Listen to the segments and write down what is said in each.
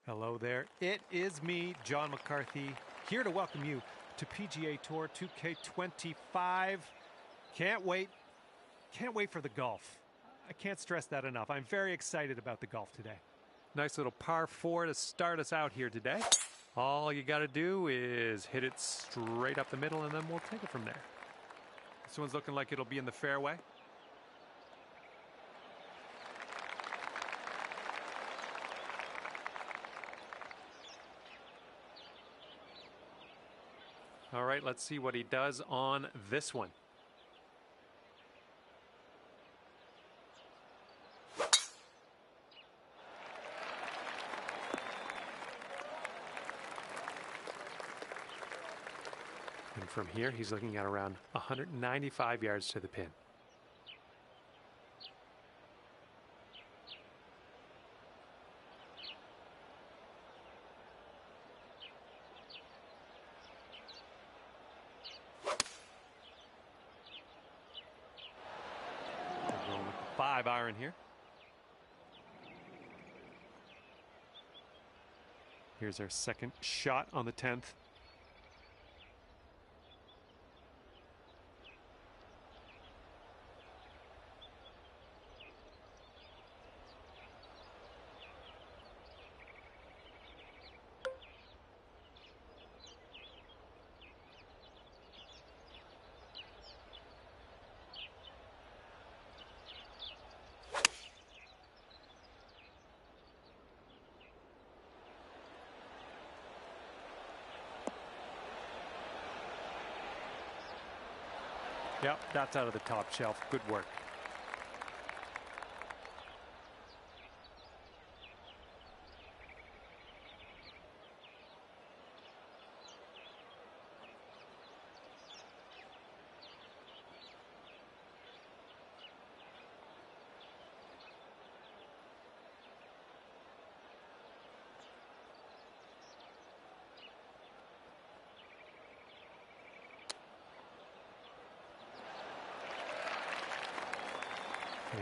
Hello there. It is me, John McCarthy, here to welcome you to PGA Tour 2K25. Can't wait. Can't wait for the golf. I can't stress that enough. I'm very excited about the golf today. Nice little par 4 to start us out here today. All you got to do is hit it straight up the middle, and then we'll take it from there. This one's looking like it'll be in the fairway. All right, let's see what he does on this one. And from here, he's looking at around 195 yards to the pin. We're going with the 5-iron here. Here's our second shot on the 10th. Yep, that's out of the top shelf. Good work.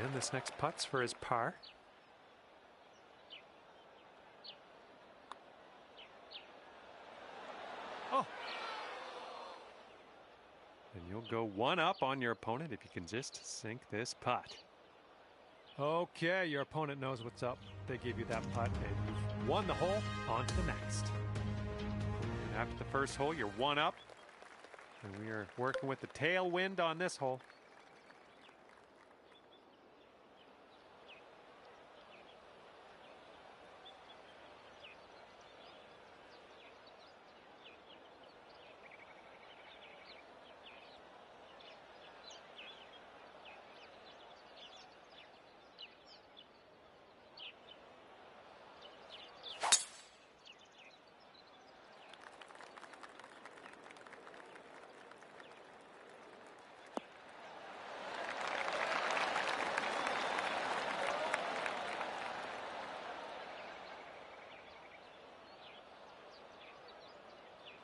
And this next putt's for his par. Oh! And you'll go one up on your opponent if you can just sink this putt. Okay, your opponent knows what's up. They gave you that putt, and you've won the hole. On to the next. And after the first hole, you're one up. And we are working with the tailwind on this hole.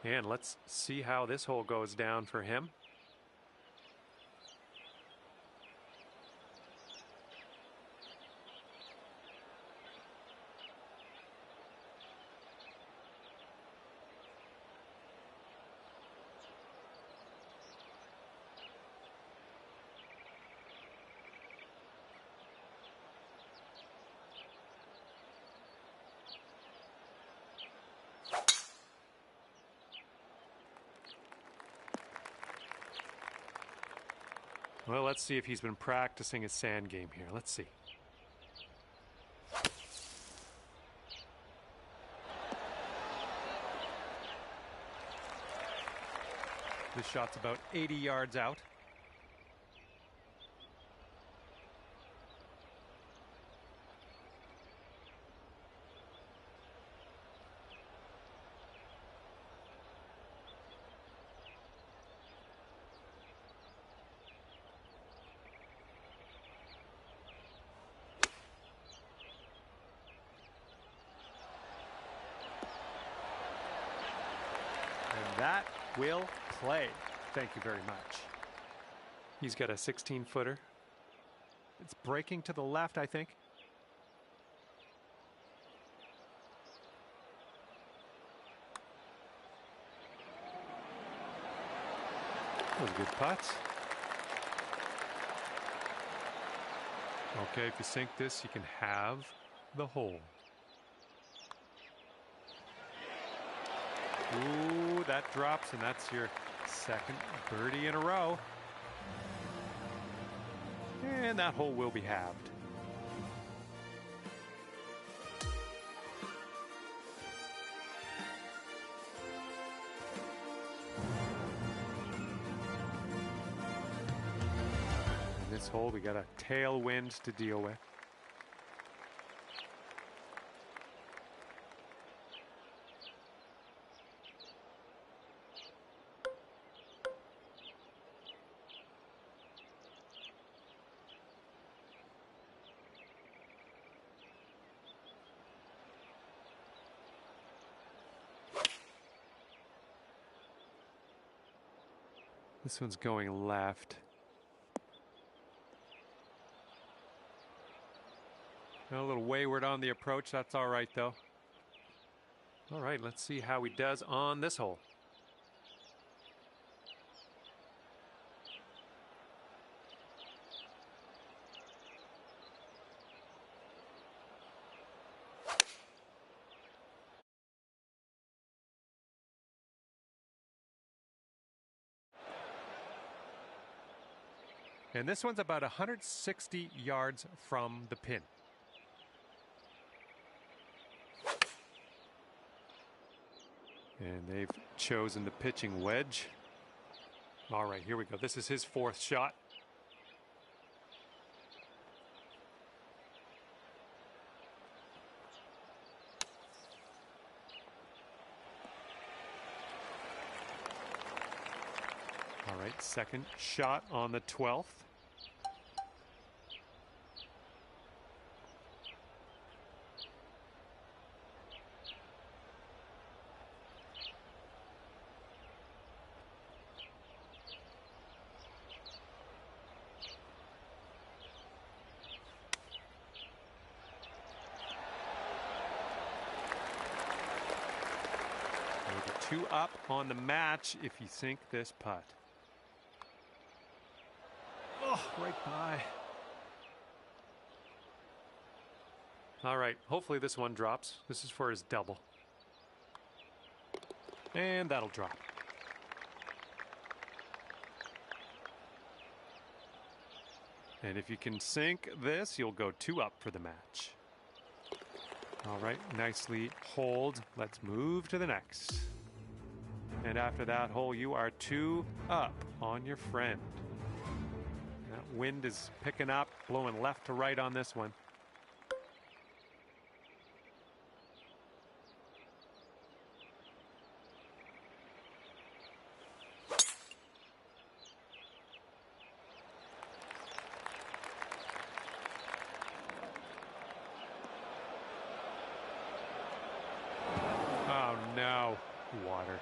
And let's see how this hole goes down for him. Well, let's see if he's been practicing his sand game here. Let's see. This shot's about 80 yards out. That will play. Thank you very much. He's got a 16-footer. It's breaking to the left, I think. was a good putt. Okay, if you sink this, you can have the hole. Ooh, that drops, and that's your second birdie in a row. And that hole will be halved. In this hole, we got a tailwind to deal with. This one's going left. A little wayward on the approach. That's all right, though. All right, let's see how he does on this hole. And this one's about 160 yards from the pin. And they've chosen the pitching wedge. All right, here we go. This is his fourth shot. All right, second shot on the 12th. Maybe 2 up on the match if you sink this putt. Oh, right by. All right, hopefully this one drops. This is for his double. And that'll drop. And if you can sink this, you'll go 2 up for the match. All right, nicely holed. Let's move to the next. And after that hole, you are 2 up on your friend. That wind is picking up, blowing left to right on this one. Oh no, water.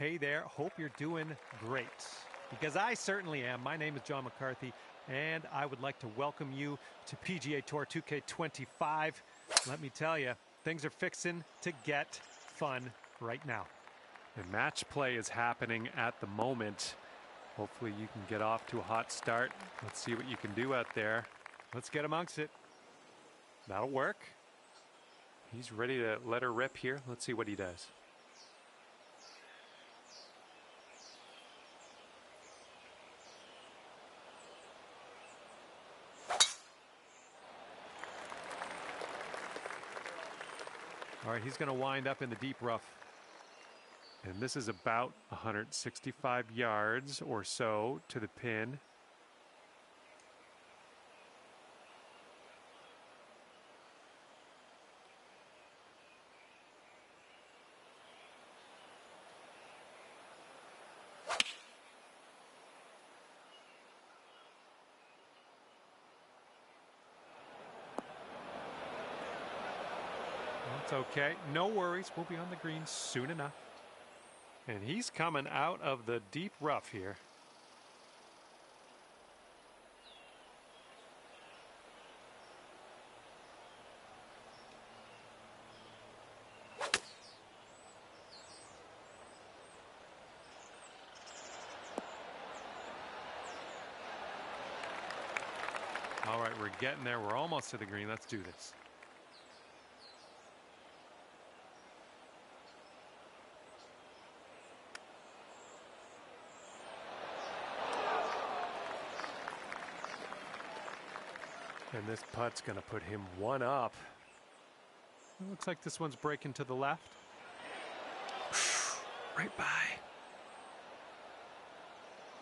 Hey there, hope you're doing great, because I certainly am. My name is John McCarthy, and I would like to welcome you to PGA Tour 2K25. Let me tell you, things are fixing to get fun right now. And match play is happening at the moment. Hopefully you can get off to a hot start. Let's see what you can do out there. Let's get amongst it. That'll work. He's ready to let her rip here. Let's see what he does. All right, he's going to wind up in the deep rough. And this is about 165 yards or so to the pin. That's okay. No worries. We'll be on the green soon enough. And he's coming out of the deep rough here. All right, we're getting there. We're almost to the green. Let's do this. And this putt's going to put him one up. It looks like this one's breaking to the left. Right by.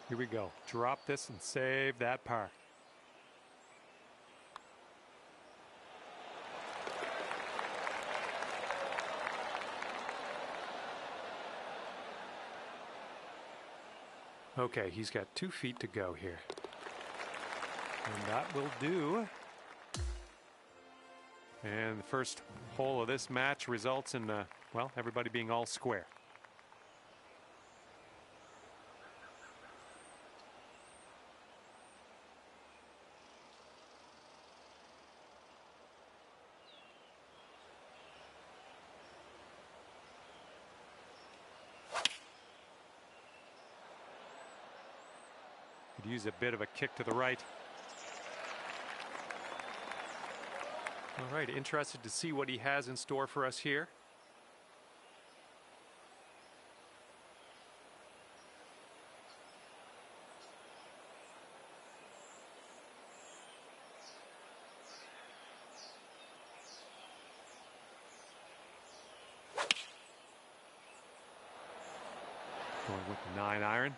Here we go. Drop this and save that par. Okay, he's got 2 feet to go here. And that will do. And the first hole of this match results in, well, everybody being all square. Could use a bit of a kick to the right. All right, interested to see what he has in store for us here. Going with the 9-iron.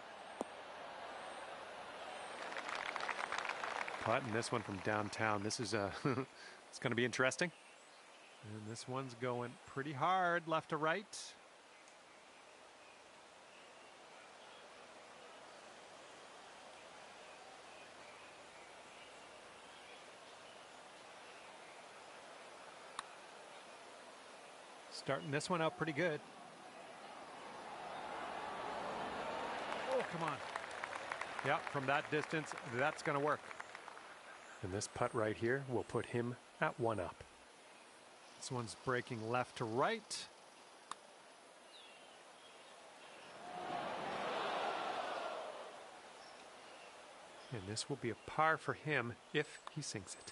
Putting this one from downtown. This is it's going to be interesting. And this one's going pretty hard left to right. Starting this one out pretty good. Oh, come on. Yeah, from that distance, that's going to work. And this putt right here will put him at 1 up. This one's breaking left to right. And this will be a par for him if he sinks it.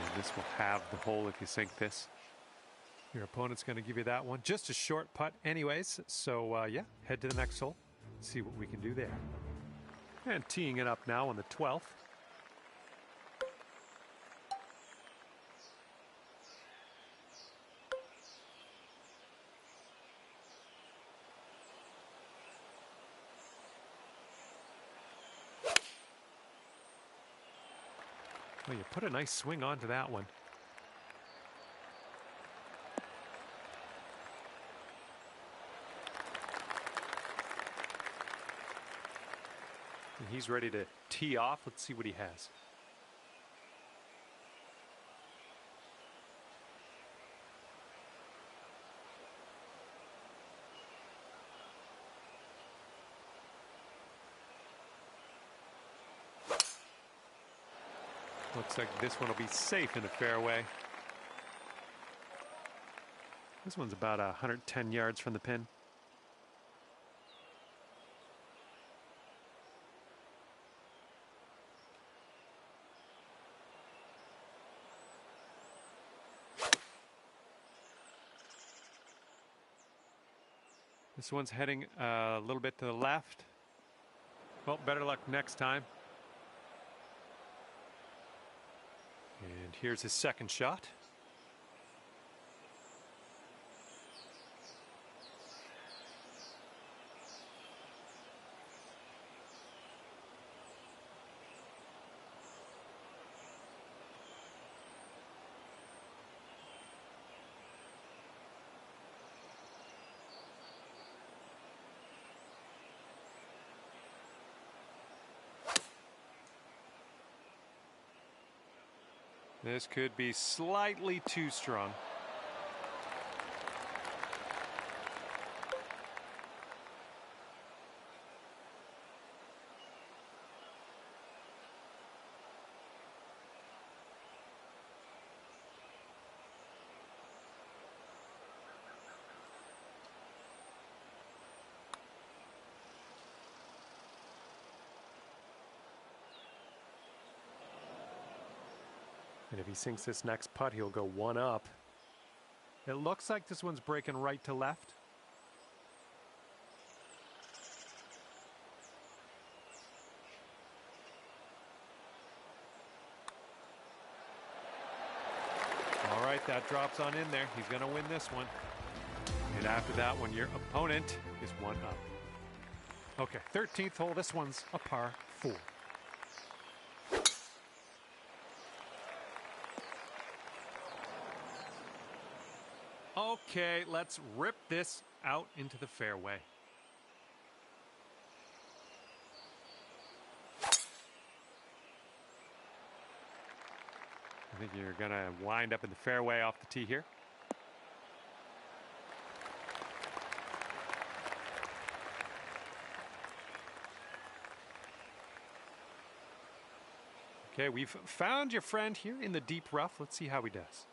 And this will have the hole if you sink this. Your opponent's going to give you that one. Just a short putt anyways. So, yeah, head to the next hole. See what we can do there. And teeing it up now on the 12th. Well, you put a nice swing onto that one. And he's ready to tee off. Let's see what he has. Looks like this one will be safe in the fairway. This one's about 110 yards from the pin. This one's heading a little bit to the left. Well, better luck next time. And here's his second shot. This could be slightly too strong. And if he sinks this next putt, he'll go one up. It looks like this one's breaking right to left. All right, that drops on in there. He's going to win this one. And after that one, your opponent is one up. Okay, 13th hole. This one's a par 4. Okay, let's rip this out into the fairway. I think you're going to wind up in the fairway off the tee here. Okay, we've found your friend here in the deep rough. Let's see how he does.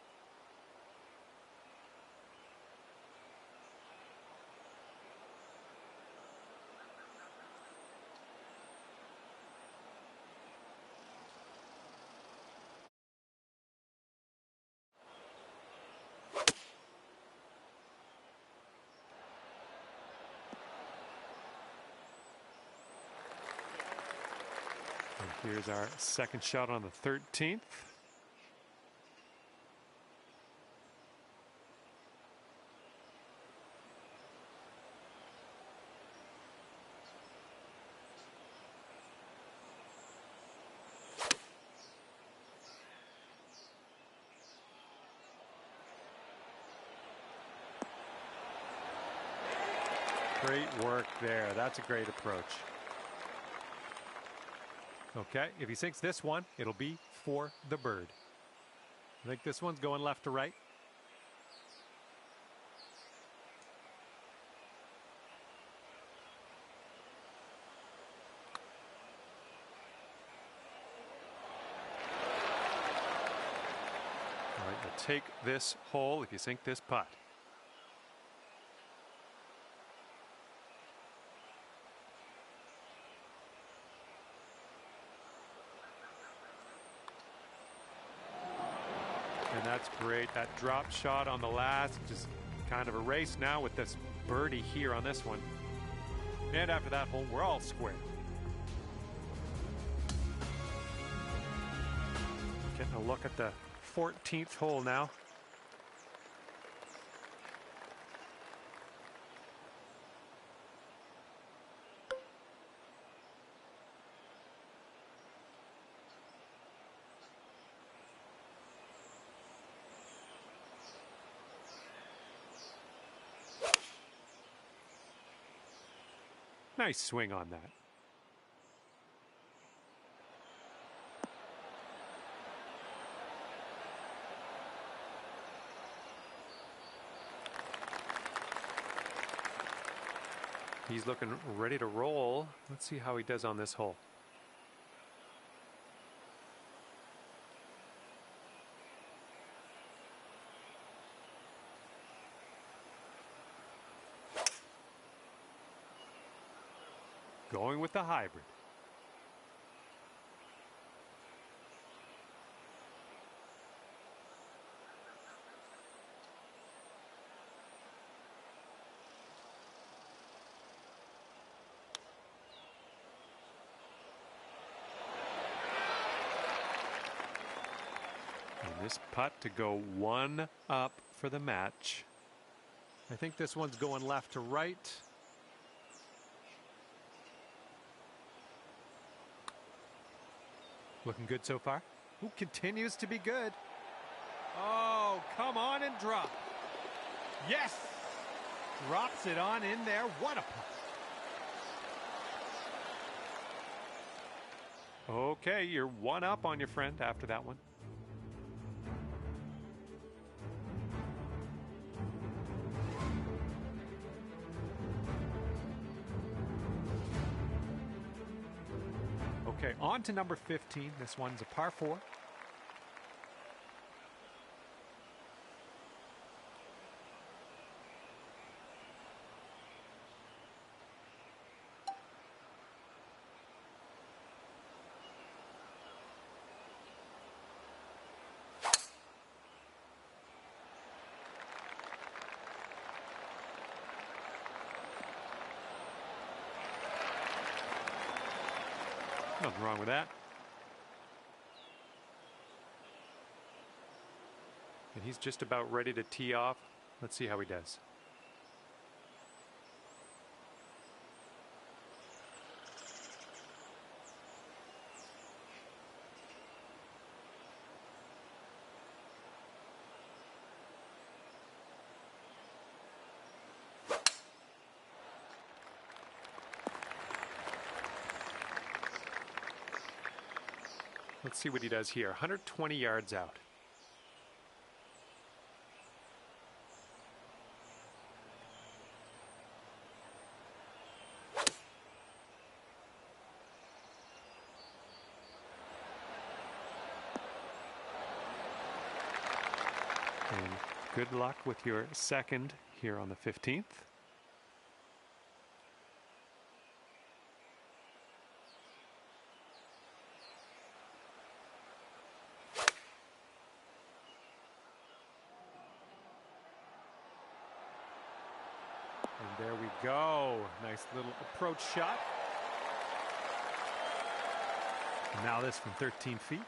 And here's our second shot on the 13th. Great work there. That's a great approach. Okay, if he sinks this one, it'll be for the bird. I think this one's going left to right. All right, you'll take this hole if you sink this putt. And that's great. That drop shot on the last, just kind of a race now with this birdie here on this one. And after that hole, we're all square. Getting a look at the 14th hole now. Nice swing on that. He's looking ready to roll. Let's see how he does on this hole. Going with the hybrid. And this putt to go one up for the match. I think this one's going left to right. Looking good so far. Who continues to be good. Oh, come on and drop. Yes! Drops it on in there. What a putt. Okay, you're one up on your friend after that one. Okay, on to number 15. This one's a par 4. Nothing wrong with that. And he's just about ready to tee off. Let's see how he does. Let's see what he does here. 120 yards out. And good luck with your second here on the 15th. And there we go. Nice little approach shot. And now this from 13 feet.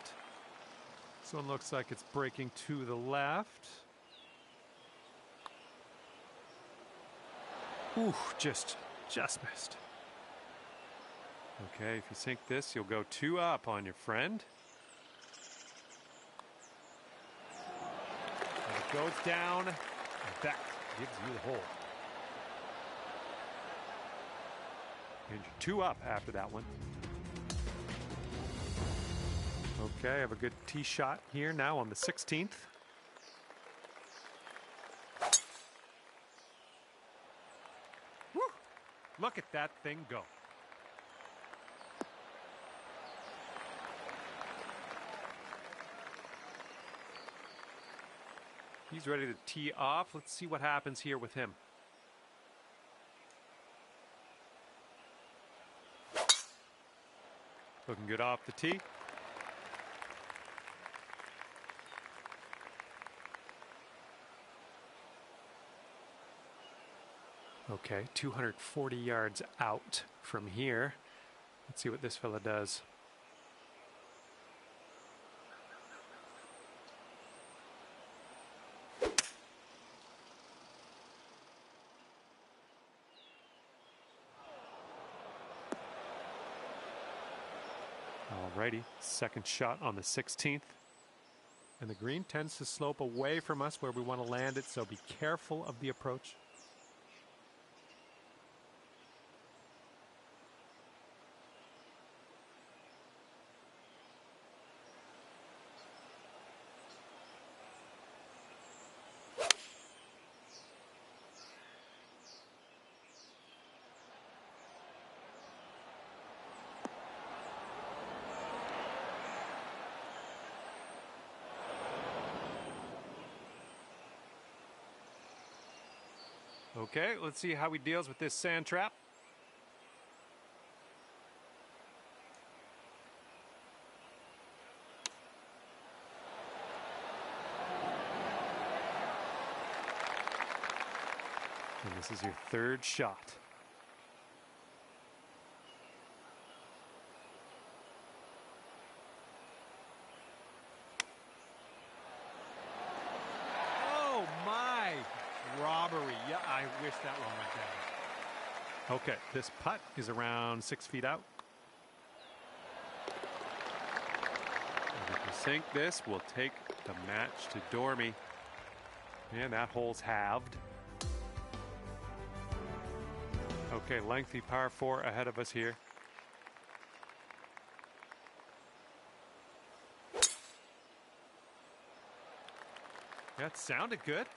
This one looks like it's breaking to the left. Ooh, just missed. Okay, if you sink this, you'll go 2 up on your friend. As it goes down, that gives you the hole. And you're 2 up after that one. Okay, I have a good tee shot here now on the 16th. Woo! Look at that thing go. He's ready to tee off. Let's see what happens here with him. Looking good off the tee. Okay, 240 yards out from here. Let's see what this fella does. Alrighty, second shot on the 16th. And the green tends to slope away from us where we want to land it, so be careful of the approach. Okay, let's see how he deals with this sand trap. And this is your third shot. Oh my! Robbery. Yeah, I wish that one went down. Okay, this putt is around 6 feet out. And if we sink this, we'll take the match to Dormy. And that hole's halved. Okay, lengthy par 4 ahead of us here. That sounded good.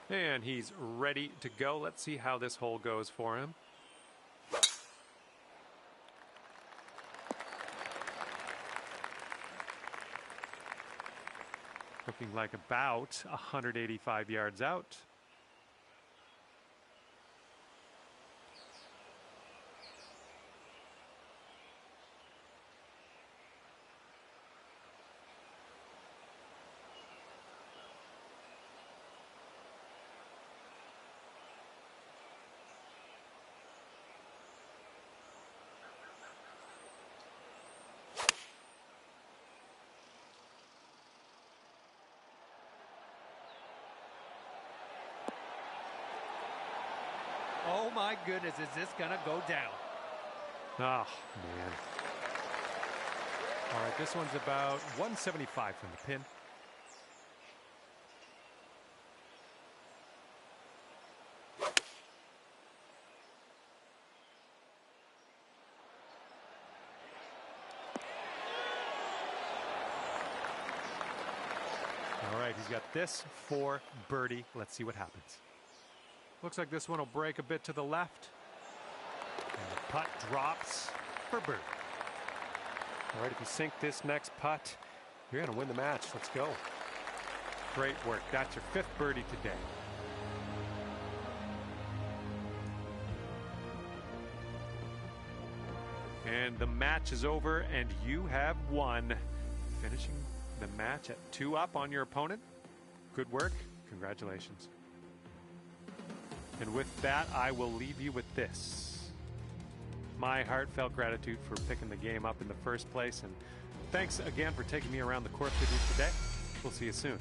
And he's ready to go. Let's see how this hole goes for him. Looking like about 185 yards out. Oh my goodness, is this gonna go down? Oh man. All right, this one's about 175 from the pin. All right, he's got this for birdie. Let's see what happens. Looks like this one will break a bit to the left. And the putt drops for birdie. All right, if you sink this next putt, you're going to win the match. Let's go. Great work. That's your 5th birdie today. And the match is over, and you have won. Finishing the match at 2 up on your opponent. Good work. Congratulations. And with that, I will leave you with this. My heartfelt gratitude for picking the game up in the first place. And thanks again for taking me around the course with you today. We'll see you soon.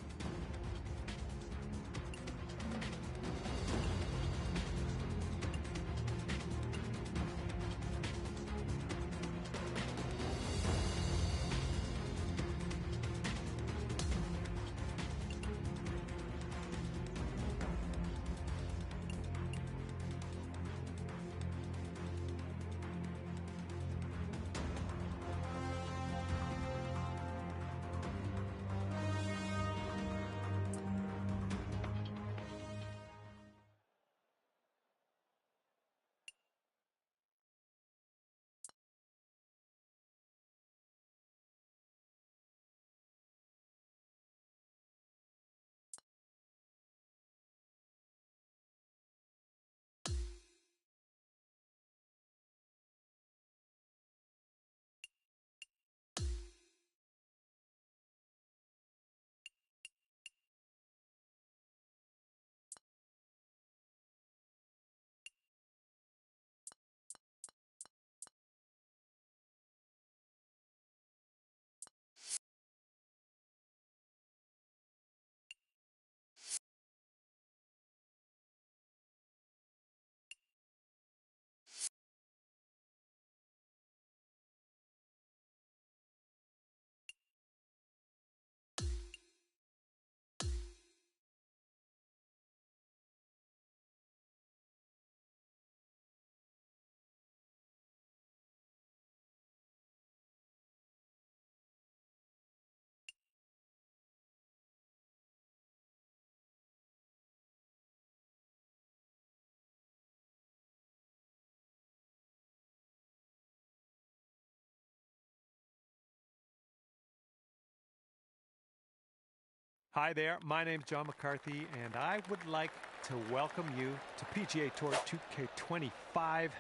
Hi there, my name's John McCarthy, and I would like to welcome you to PGA Tour 2K25.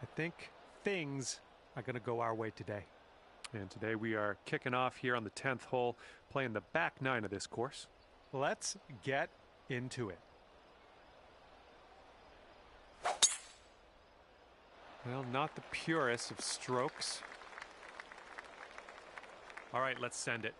I think things are going to go our way today. And today we are kicking off here on the 10th hole, playing the back nine of this course. Let's get into it. Well, not the purest of strokes. All right, let's send it.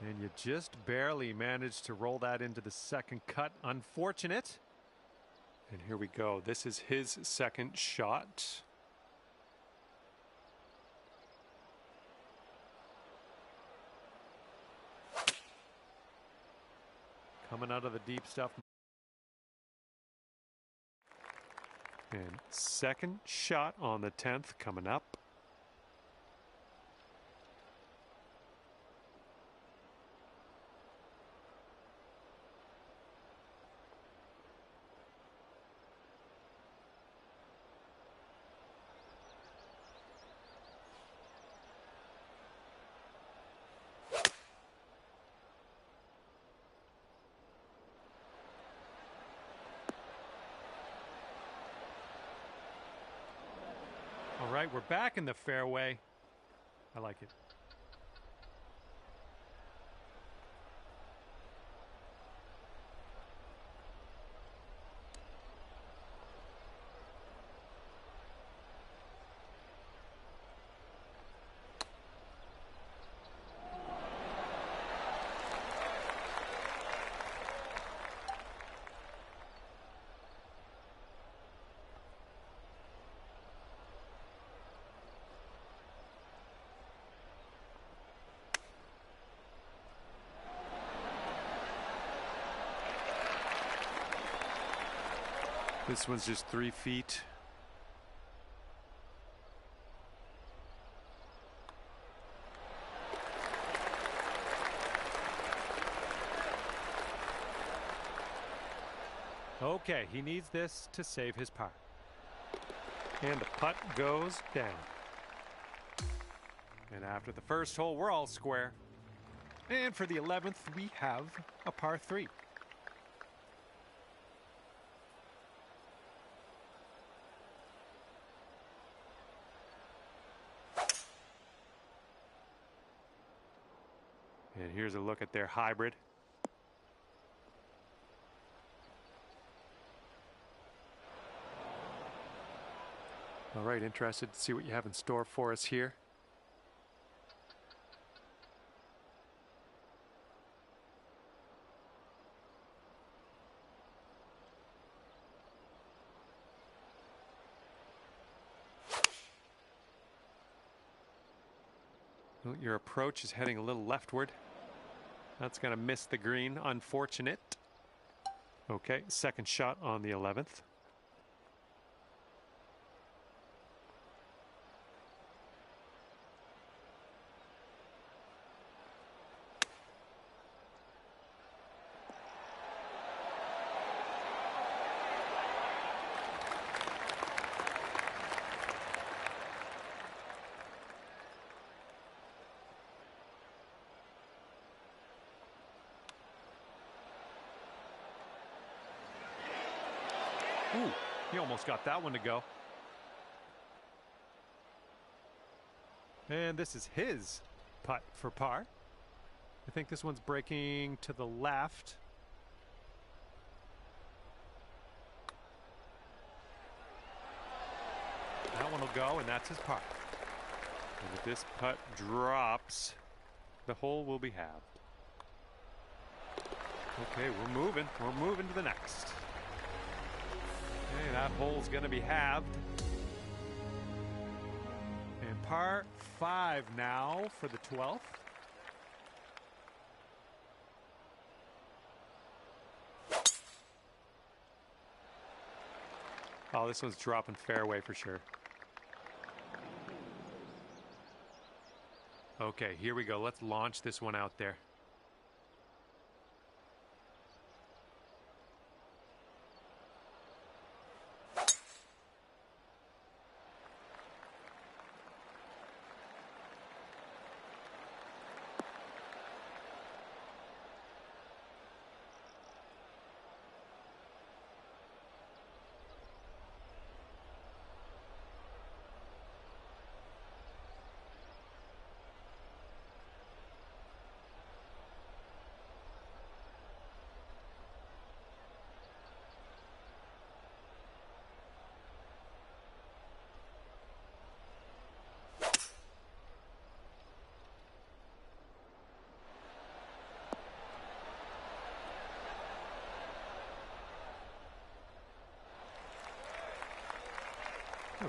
And you just barely managed to roll that into the second cut. Unfortunate. And here we go. This is his second shot. Coming out of the deep stuff. And second shot on the 10th coming up. All right, we're back in the fairway. I like it. This one's just 3 feet. Okay, he needs this to save his par. And the putt goes down. And after the first hole, we're all square. And for the 11th, we have a par 3. And here's a look at their hybrid. All right, interested to see what you have in store for us here. Well, your approach is heading a little leftward. That's going to miss the green. Unfortunate. Okay, second shot on the 11th. Ooh, he almost got that one to go. And this is his putt for par. I think this one's breaking to the left. That one will go, and that's his par. And if this putt drops, the hole will be halved. Okay, we're moving. We're moving to the next. Okay, that hole's going to be halved. And par 5 now for the 12th. Oh, this one's dropping fairway for sure. Okay, here we go. Let's launch this one out there.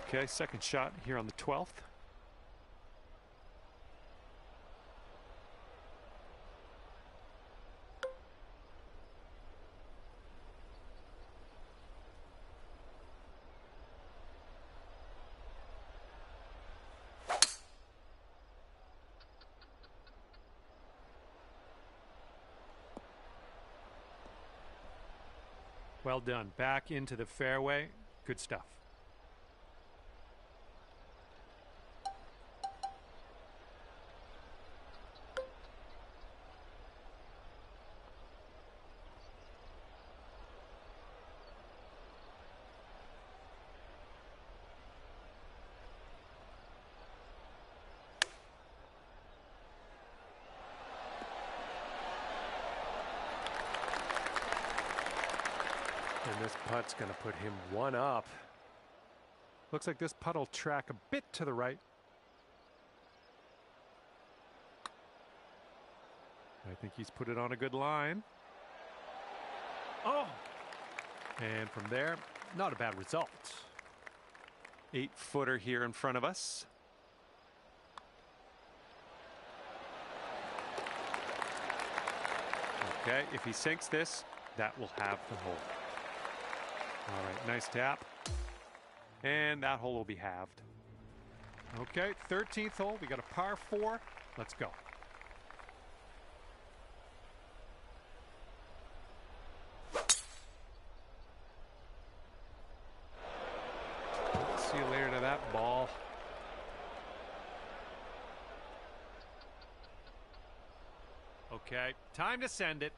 Okay, second shot here on the 12th. Well done. Back into the fairway. Good stuff. And this putt's going to put him one up. Looks like this putt will track a bit to the right. I think he's put it on a good line. Oh! And from there, not a bad result. 8-footer here in front of us. Okay, if he sinks this, that will have the hole. All right, nice tap. And that hole will be halved. Okay, 13th hole. We got a par 4. Let's go. See you later to that ball. Okay, time to send it.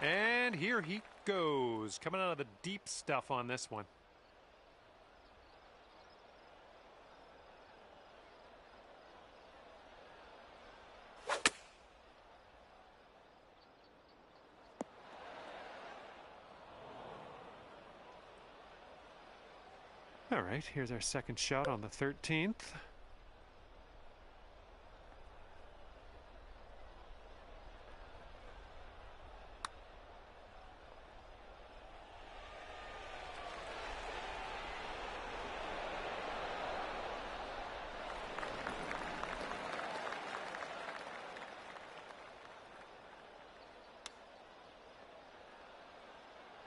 And here he goes, coming out of the deep stuff on this one. All right, here's our second shot on the 13th.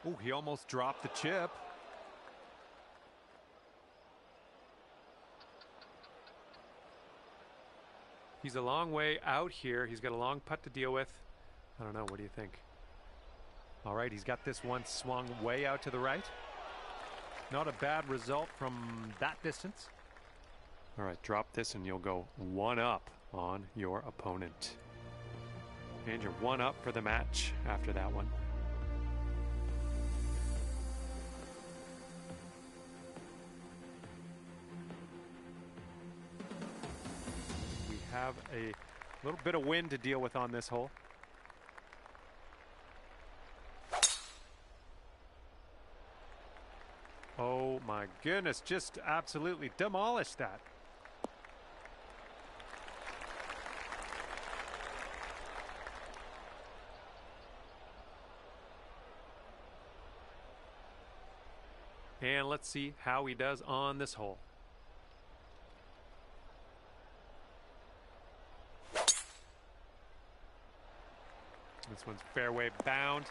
Oh, he almost dropped the chip. He's a long way out here. He's got a long putt to deal with. I don't know. What do you think? All right, he's got this one swung way out to the right. Not a bad result from that distance. All right, drop this and you'll go one up on your opponent. And you're one up for the match after that one. Have a little bit of wind to deal with on this hole. Oh my goodness, just absolutely demolished that. And let's see how he does on this hole. This one's fairway bound.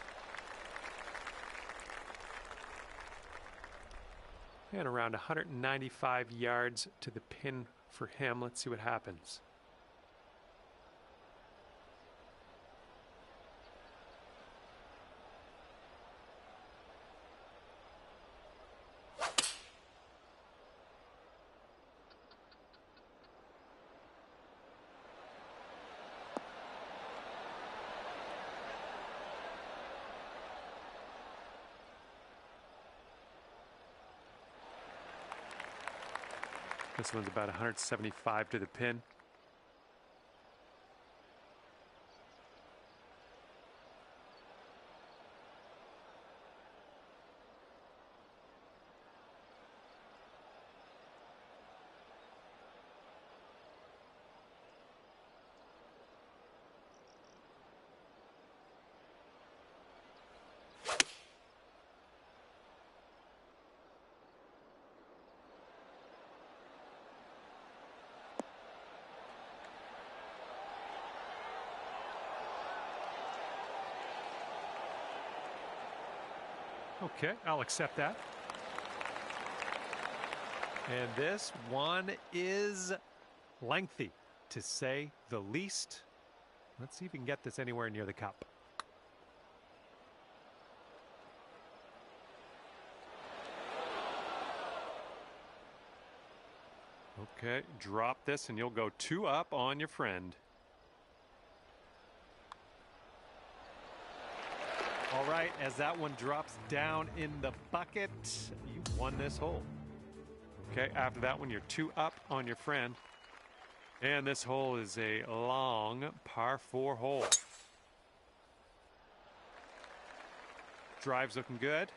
And around 195 yards to the pin for him. Let's see what happens. This one's about 175 to the pin. Okay, I'll accept that. And this one is lengthy, to say the least. Let's see if we can get this anywhere near the cup. Okay, drop this and you'll go 2 up on your friend. All right, as that one drops down in the bucket, you won this hole. Okay, after that one, you're 2 up on your friend. And this hole is a long par 4 hole. Drive's looking good.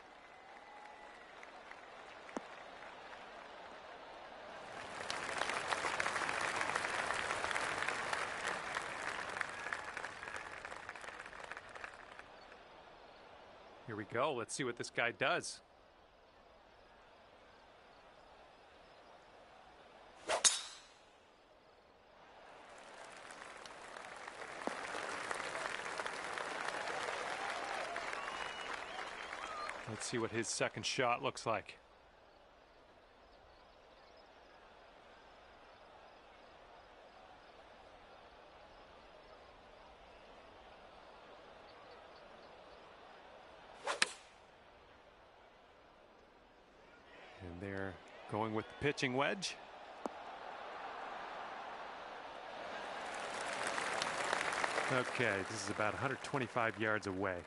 Here we go. Let's see what this guy does. Let's see what his second shot looks like. And they're going with the pitching wedge. Okay, this is about 125 yards away.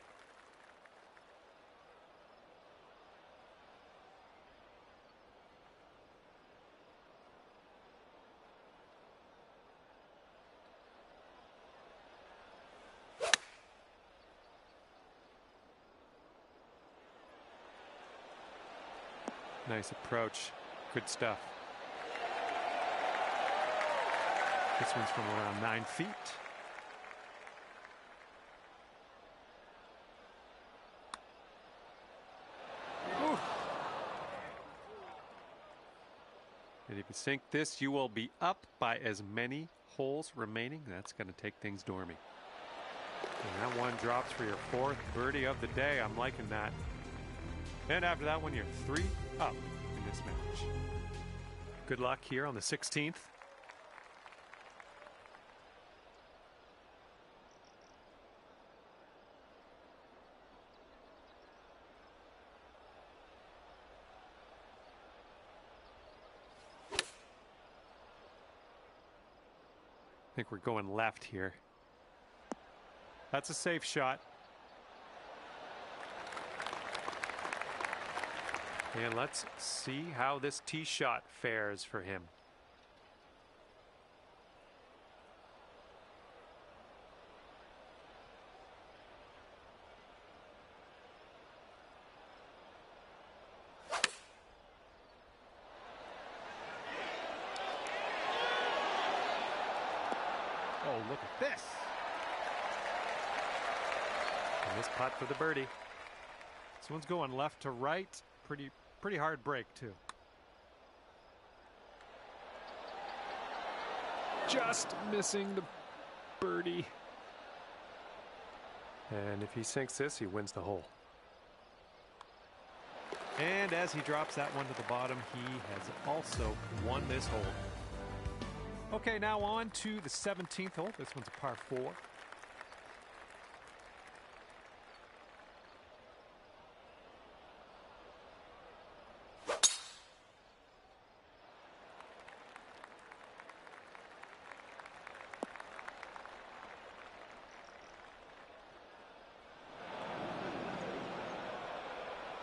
Nice approach. Good stuff. This one's from around 9 feet. Ooh. And if you sink this, you will be up by as many holes remaining. That's going to take things dormy. And that one drops for your 4th birdie of the day. I'm liking that. And after that one, you're 3 up in this match. Good luck here on the 16th. I think we're going left here. That's a safe shot. And let's see how this tee shot fares for him. look at this. And this putt for the birdie. This one's going left to right. Pretty hard break, too. Just missing the birdie. And if he sinks this, he wins the hole. And as he drops that one to the bottom, he has also won this hole. Okay, now on to the 17th hole. This one's a par 4. All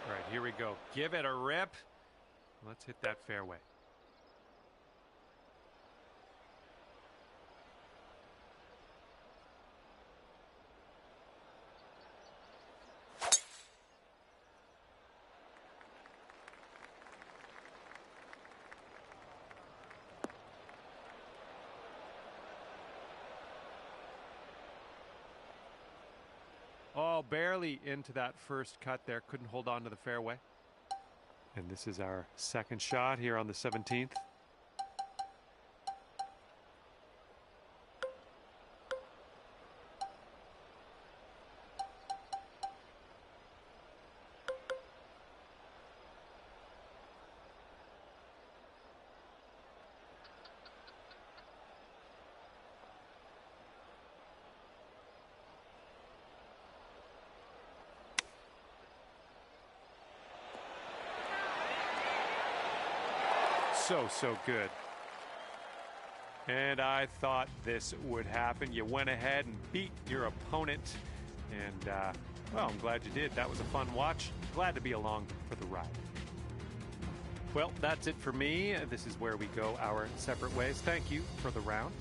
right, here we go. Give it a rip. Let's hit that fairway. Oh, barely into that first cut there. Couldn't hold on to the fairway. And this is our second shot here on the 17th. So good. And I thought this would happen. You went ahead and beat your opponent. And, well, I'm glad you did. That was a fun watch. Glad to be along for the ride. Well, that's it for me. This is where we go our separate ways. Thank you for the round.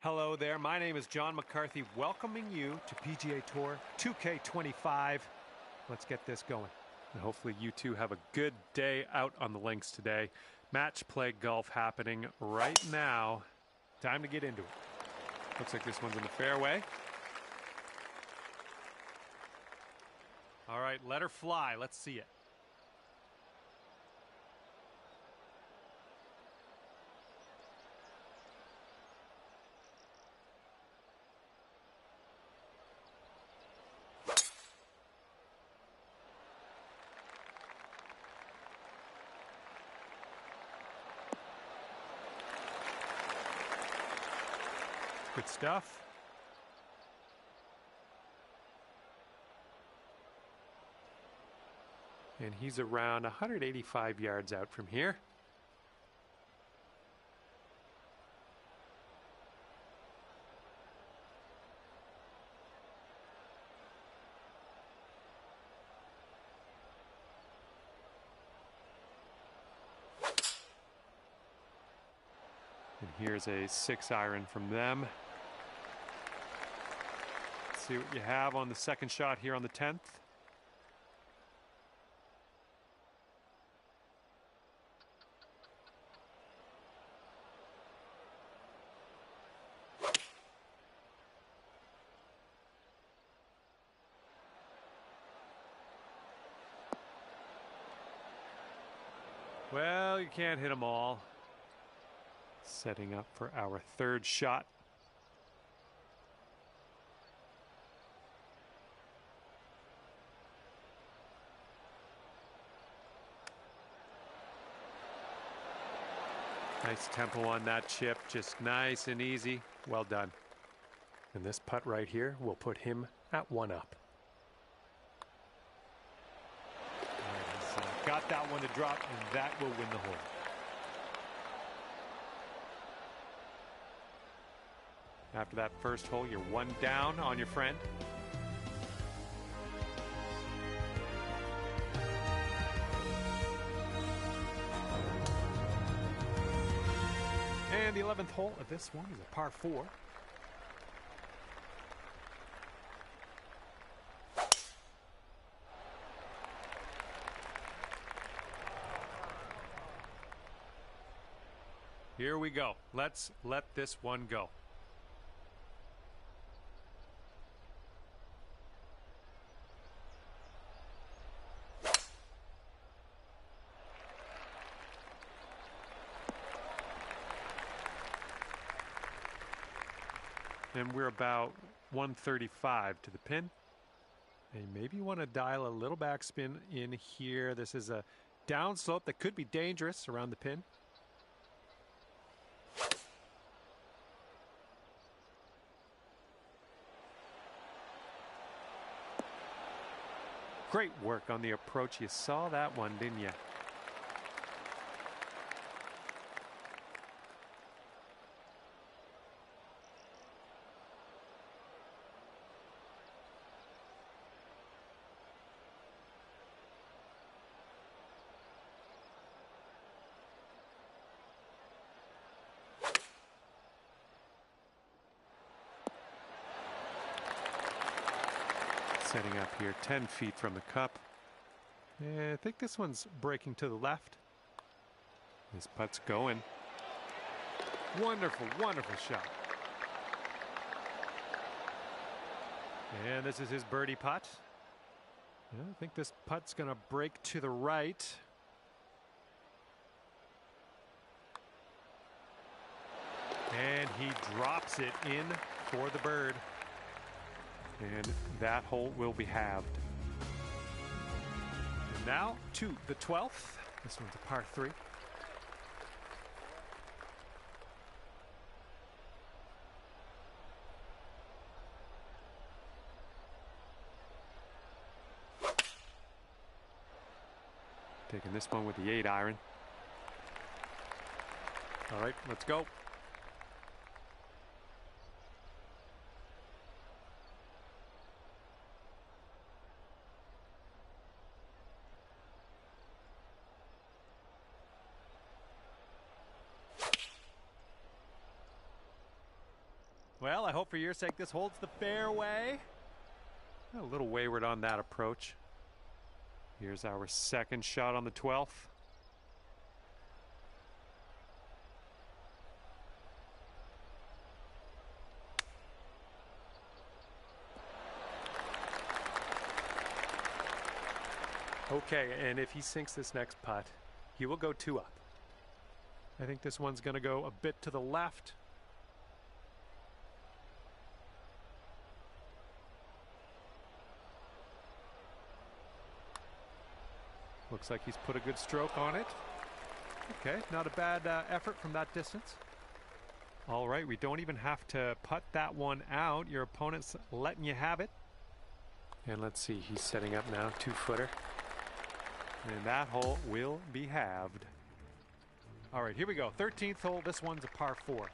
Hello there, my name is John McCarthy, welcoming you to PGA Tour 2K25. Let's get this going. And hopefully you two have a good day out on the links today. Match play golf happening right now. Time to get into it. Looks like this one's in the fairway. All right, let her fly. Let's see it. Good stuff. And he's around 185 yards out from here. And here's a 6-iron from them. Let's see what you have on the second shot here on the 10th. Well, you can't hit them all. Setting up for our third shot. Nice tempo on that chip, just nice and easy. Well done. And this putt right here will put him at 1 up. Got that one to drop, and that will win the hole. After that first hole, you're 1 down on your friend. And the 11th hole of this one is a par 4. Here we go. Let's let this one go. And we're about 135 to the pin. And maybe you want to dial a little backspin in here. This is a downslope that could be dangerous around the pin. Great work on the approach. You saw that one, didn't you? Setting up here 10 feet from the cup. And I think this one's breaking to the left. This putt's going. Wonderful, wonderful shot. And this is his birdie putt. I think this putt's going to break to the right. And he drops it in for the bird. And that hole will be halved. And now to the 12th. This one's a par 3. Taking this one with the 8-iron. All right, let's go. Well, I hope for your sake this holds the fairway. A little wayward on that approach. Here's our second shot on the 12th. Okay, and if he sinks this next putt, he will go 2 up. I think this one's going to go a bit to the left. Looks like he's put a good stroke on it. Okay, not a bad effort from that distance. All right, we don't even have to putt that one out. Your opponent's letting you have it. And let's see, he's setting up now, 2-footer. And that hole will be halved. All right, here we go. 13th hole. This one's a par 4.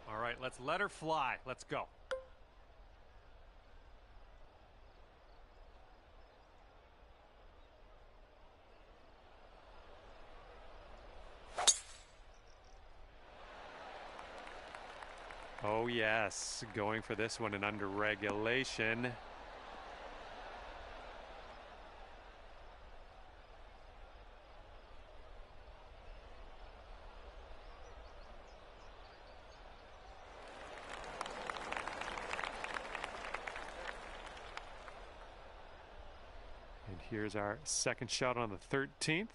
All right, let's let her fly. Let's go. Oh, yes, going for this one and under regulation. And here's our second shot on the 13th.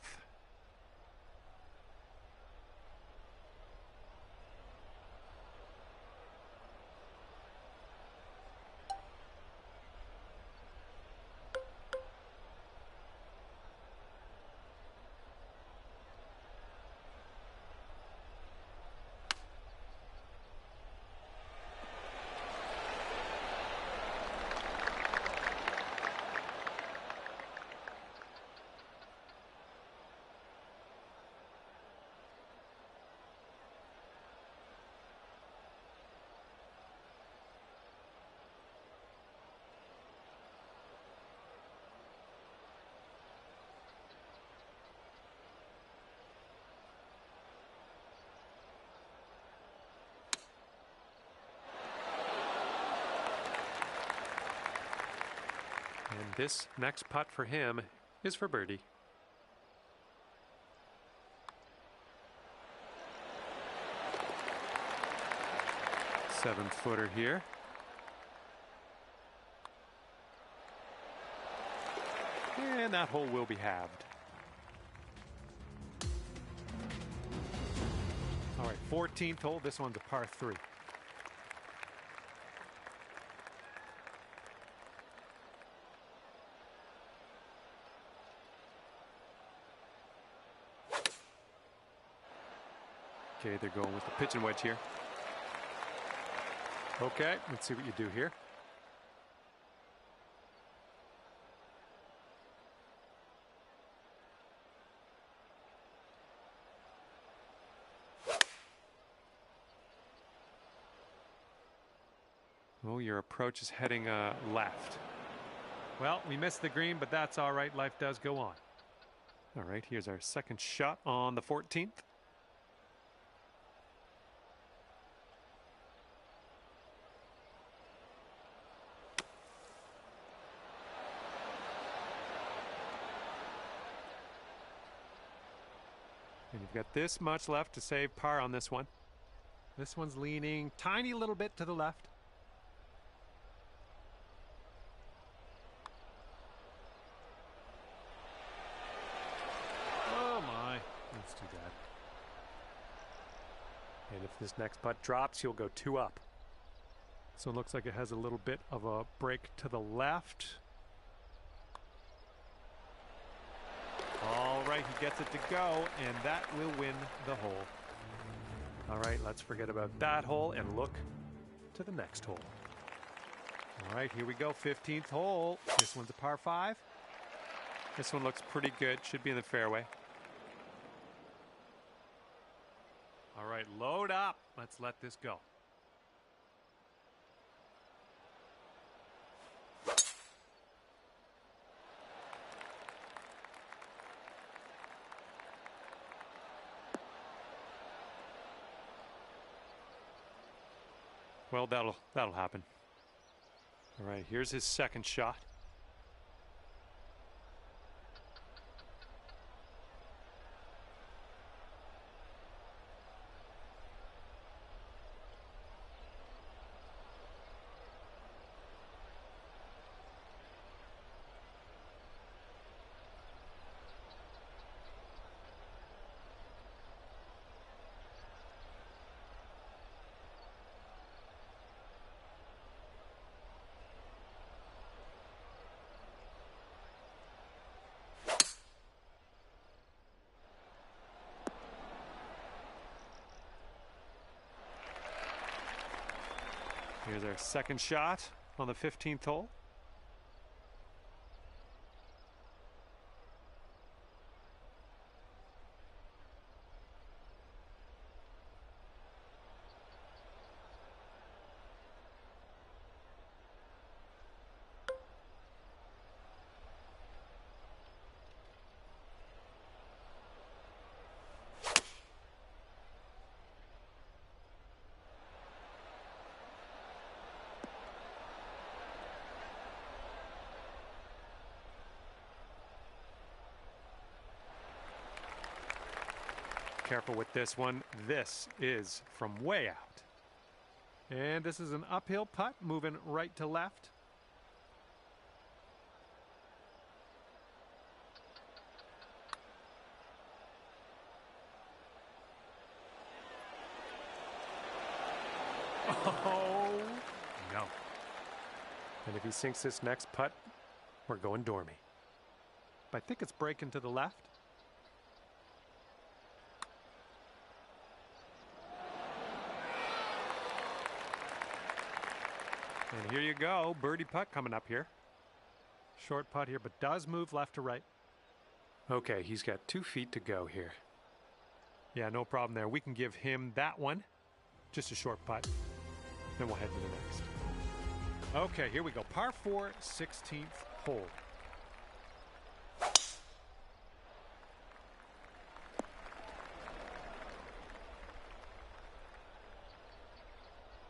And this next putt for him is for birdie. Seven-footer here. And that hole will be halved. All right, 14th hole. This one's a par 3. Okay, they're going with the pitch and wedge here. Okay, let's see what you do here. Oh, your approach is heading left. Well, we missed the green, but that's all right. Life does go on. All right, here's our second shot on the 14th. And you've got this much left to save par on this one. This one's leaning tiny little bit to the left. Oh my, that's too bad. And if this next putt drops, he'll go 2 up. So it looks like it has a little bit of a break to the left. All right, he gets it to go, and that will win the hole. All right, let's forget about that hole and look to the next hole. All right, here we go, 15th hole. This one's a par 5. This one looks pretty good, should be in the fairway. All right, load up. Let's let this go. Well, that'll happen. All right, here's his second shot. Here's our second shot on the 15th hole. Careful with this one. This is from way out. And this is an uphill putt, moving right to left. Oh, no. And if he sinks this next putt, we're going dormy. I think it's breaking to the left. And here you go, birdie putt coming up here. Short putt here, but does move left to right. Okay, he's got 2 feet to go here. Yeah, no problem there. We can give him that one. Just a short putt. Then we'll head to the next. Okay, here we go. Par 4, 16th hole.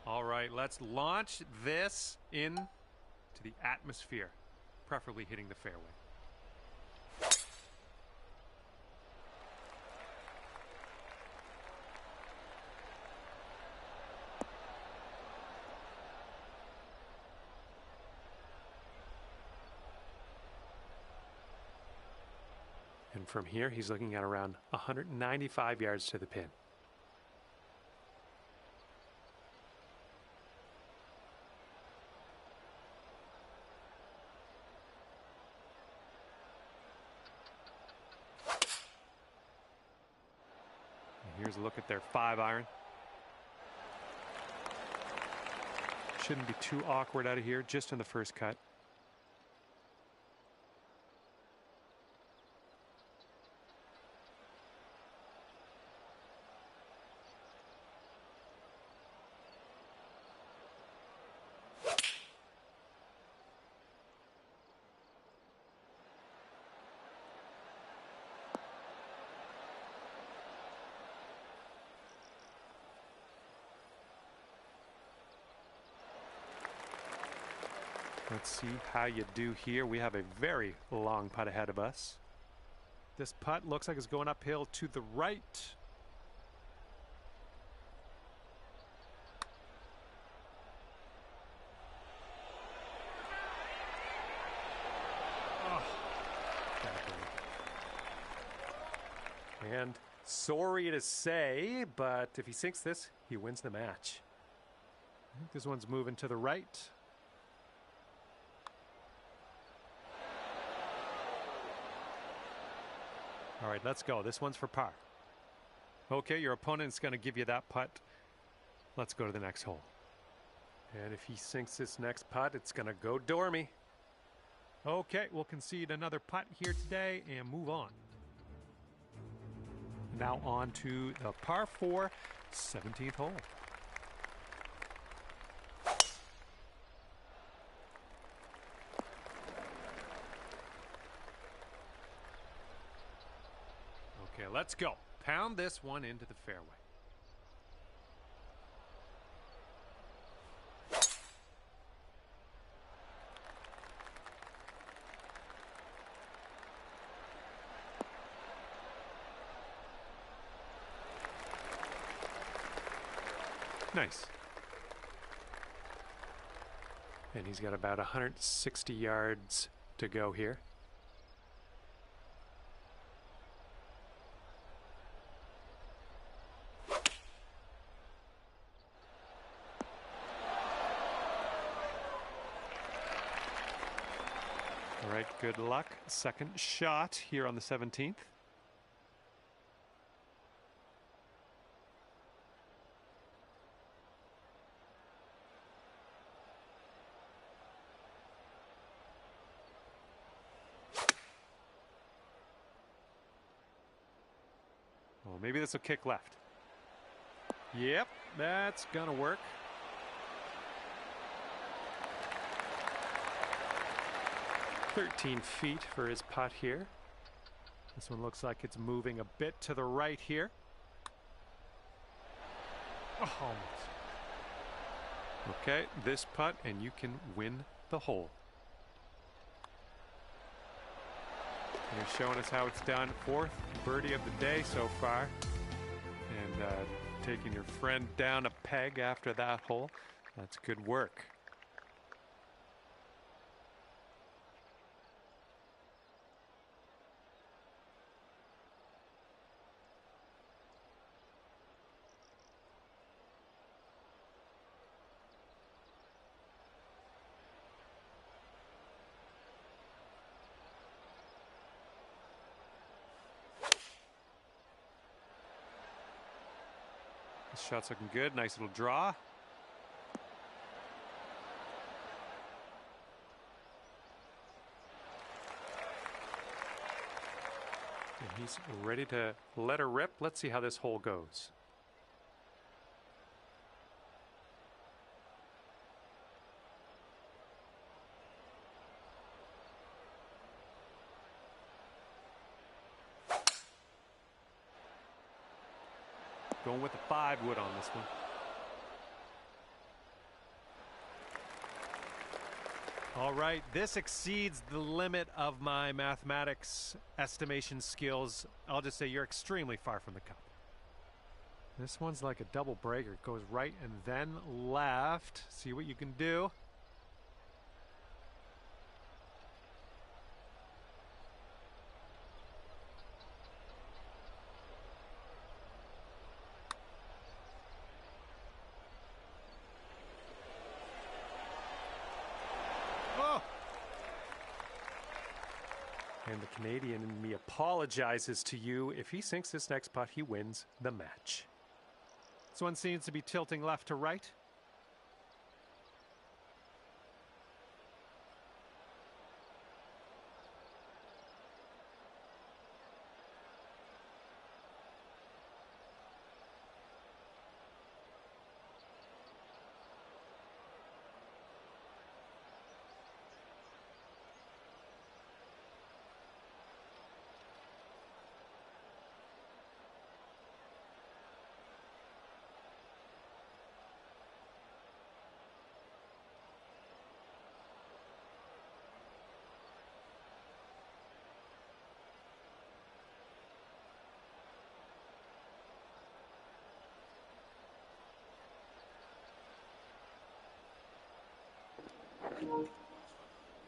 All right, let's launch this in to the atmosphere, preferably hitting the fairway. And from here, he's looking at around 195 yards to the pin. Here's a look at their 5-iron. Shouldn't be too awkward out of here, just in the first cut. Let's see how you do here. We have a very long putt ahead of us. This putt looks like it's going uphill to the right. Oh, and sorry to say, but if he sinks this, he wins the match. I think this one's moving to the right. All right, let's go. This one's for par. Okay, your opponent's going to give you that putt. Let's go to the next hole. And if he sinks this next putt, it's going to go dormy. Okay, we'll concede another putt here today and move on. Now on to the par 4, 17th hole. Okay, let's go. Pound this one into the fairway. Nice. And he's got about 160 yards to go here. All right, good luck. Second shot here on the 17th. Well, maybe this will kick left. Yep, that's gonna work. "13 feet for his putt here. This one looks like it's moving a bit to the right here. Oh, almost. Okay, this putt, and you can win the hole. You're showing us how it's done. 4th birdie of the day so far. And taking your friend down a peg after that hole. That's good work. This shot's looking good. Nice little draw. And he's ready to let her rip. Let's see how this hole goes. Going with the 5 wood on this one. All right, this exceeds the limit of my mathematics estimation skills. I'll just say you're extremely far from the cup. This one's like a double breaker. It goes right and then left. See what you can do. And the Canadian in me apologizes to you. If he sinks this next putt, he wins the match. This one seems to be tilting left to right.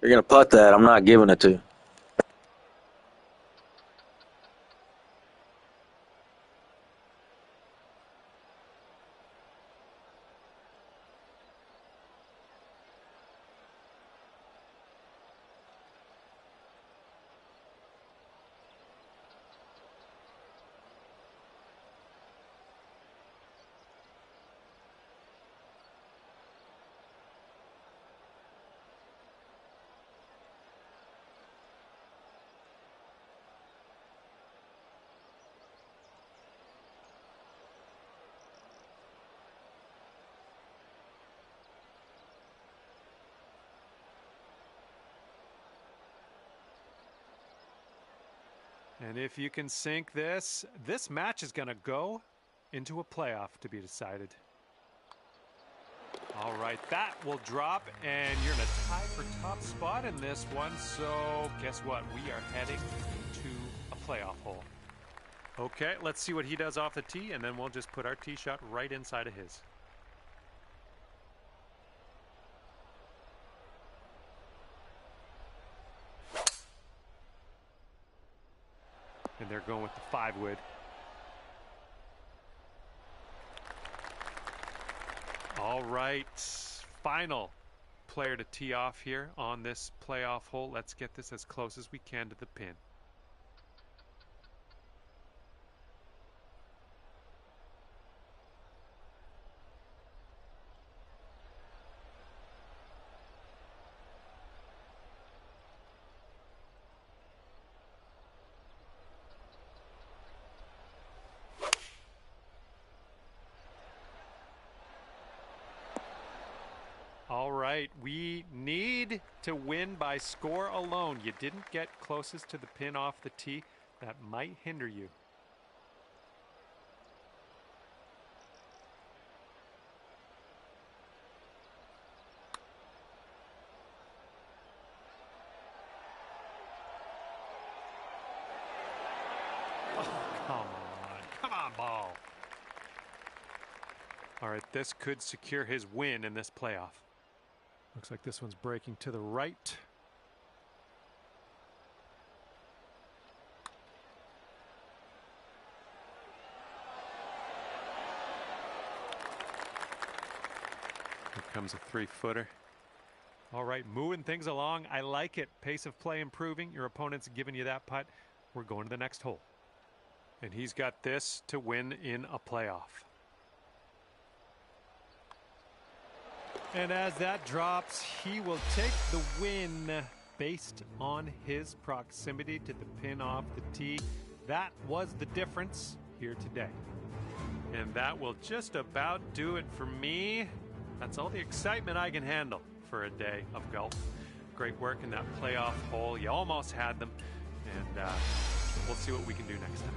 You're going to putt that. I'm not giving it to you. And if you can sink this, this match is going to go into a playoff to be decided. All right, that will drop, and you're in a tie for top spot in this one. So guess what? We are heading to a playoff hole. Okay, let's see what he does off the tee, and then we'll just put our tee shot right inside of his. And they're going with the 5-wood. All right, final player to tee off here on this playoff hole. Let's get this as close as we can to the pin. All right, we need to win by score alone. You didn't get closest to the pin off the tee. That might hinder you. Oh, come on, ball. All right, this could secure his win in this playoff. Looks like this one's breaking to the right. Here comes a 3-footer. All right, moving things along. I like it. Pace of play improving. Your opponent's giving you that putt. We're going to the next hole. And he's got this to win in a playoff. And as that drops, he will take the win based on his proximity to the pin off the tee. That was the difference here today. And that will just about do it for me. That's all the excitement I can handle for a day of golf. Great work in that playoff hole. You almost had them. And we'll see what we can do next time.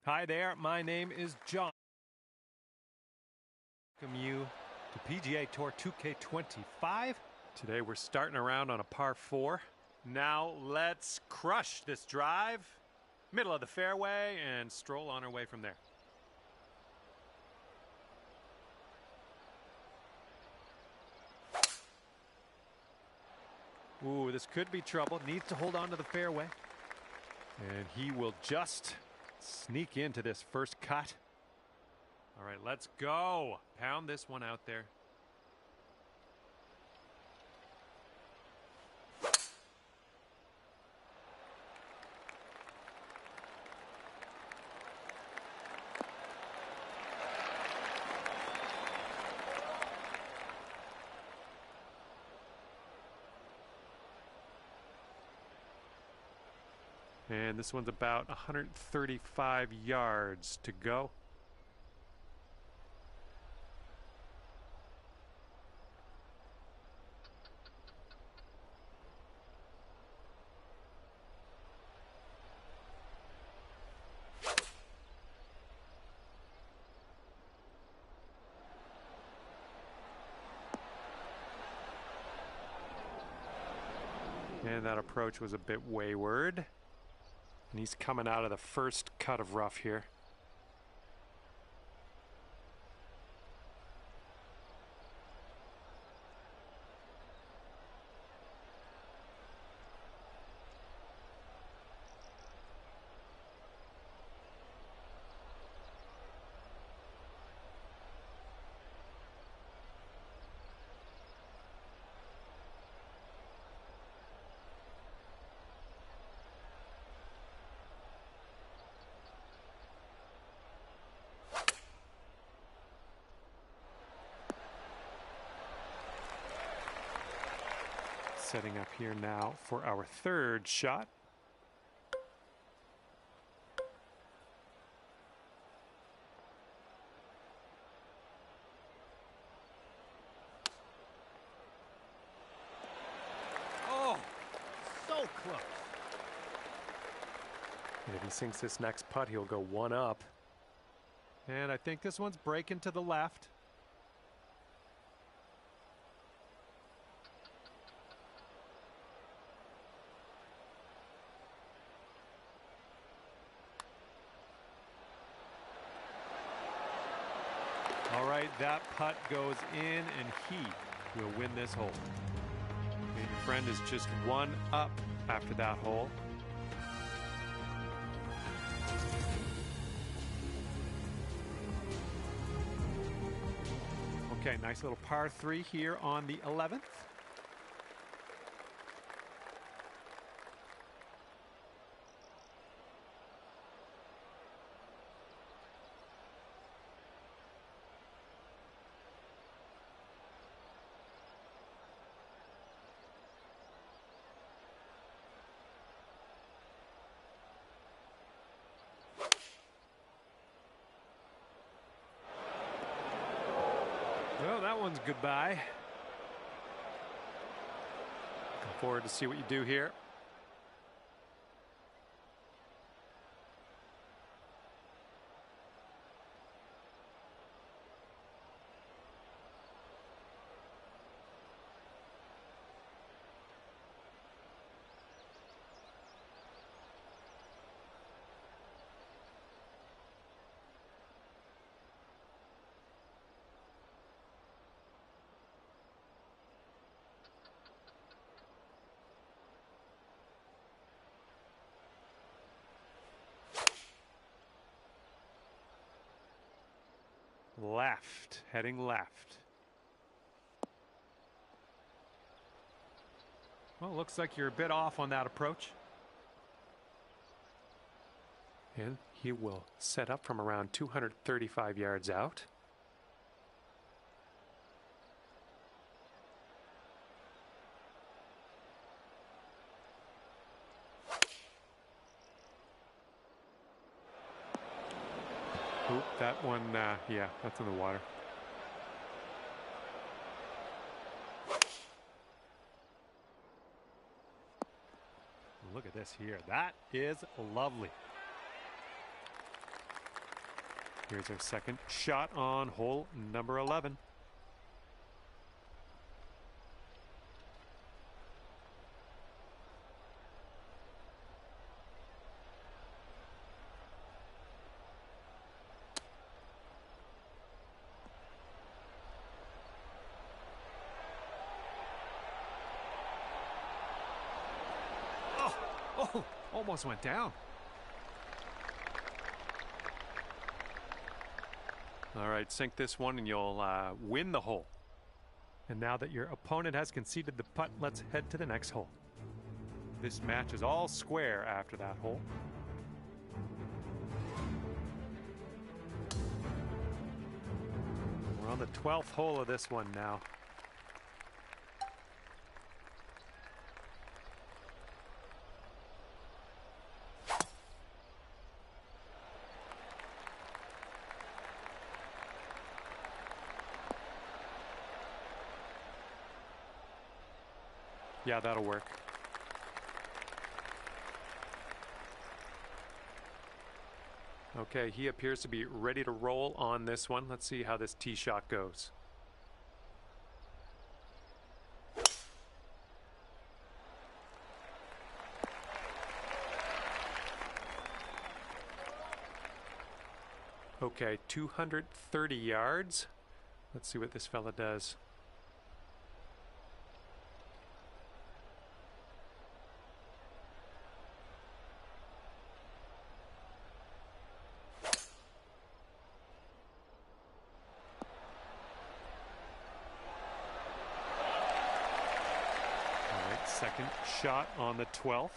Hi there, my name is John. Welcome you to PGA Tour 2K25. Today we're starting around on a par 4. Now let's crush this drive, middle of the fairway, and stroll on our way from there. Ooh, this could be trouble. Needs to hold on to the fairway. And he will just sneak into this first cut. All right, let's go. Pound this one out there. And this one's about 135 yards to go. And that approach was a bit wayward. And he's coming out of the first cut of rough here. Setting up here now for our third shot. Oh, so close. And if he sinks this next putt, he'll go one up. And I think this one's breaking to the left. All right, that putt goes in, and he will win this hole. And your friend is just one up after that hole. Okay, nice little par 3 here on the 11th. Well, that one's goodbye. Looking forward to see what you do here. Left, heading left. Well, looks like you're a bit off on that approach. And he will set up from around 235 yards out. Oop, that one, yeah, that's in the water. Look at this here. That is lovely. Here's our second shot on hole number 11. Oh, almost went down. All right, sink this one and you'll win the hole. And now that your opponent has conceded the putt, let's head to the next hole. This match is all square after that hole. We're on the 12th hole of this one now. Yeah, that'll work. Okay, he appears to be ready to roll on this one. Let's see how this tee shot goes. Okay, 230 yards. Let's see what this fella does. All right, second shot on the 12th.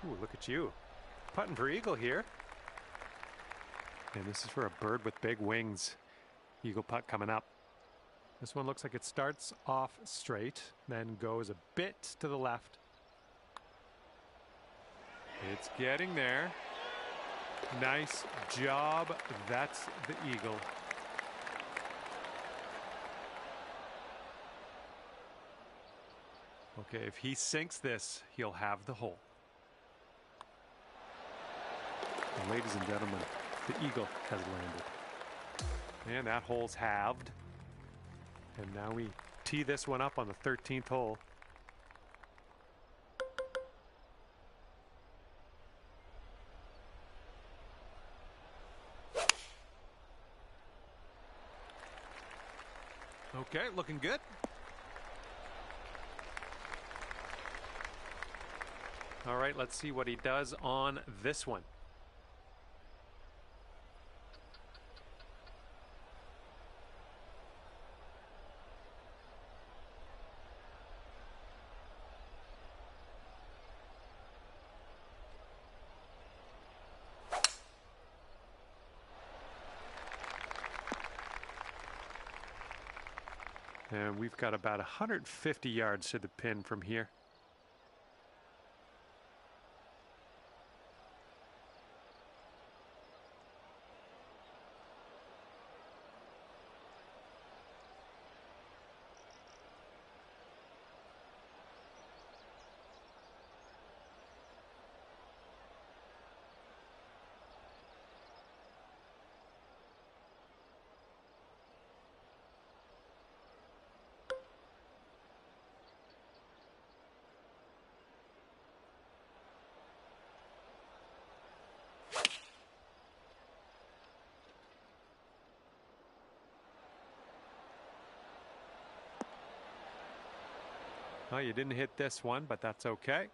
Ooh, look at you. Putting for eagle here. And this is for a bird with big wings. Eagle putt coming up. This one looks like it starts off straight, then goes a bit to the left. It's getting there. Nice job. That's the eagle. Okay, if he sinks this, he'll have the hole. And ladies and gentlemen, the eagle has landed. And that hole's halved. And now we tee this one up on the 13th hole. Okay, looking good. All right, let's see what he does on this one. And we've got about 150 yards to the pin from here. Oh, you didn't hit this one, but that's okay.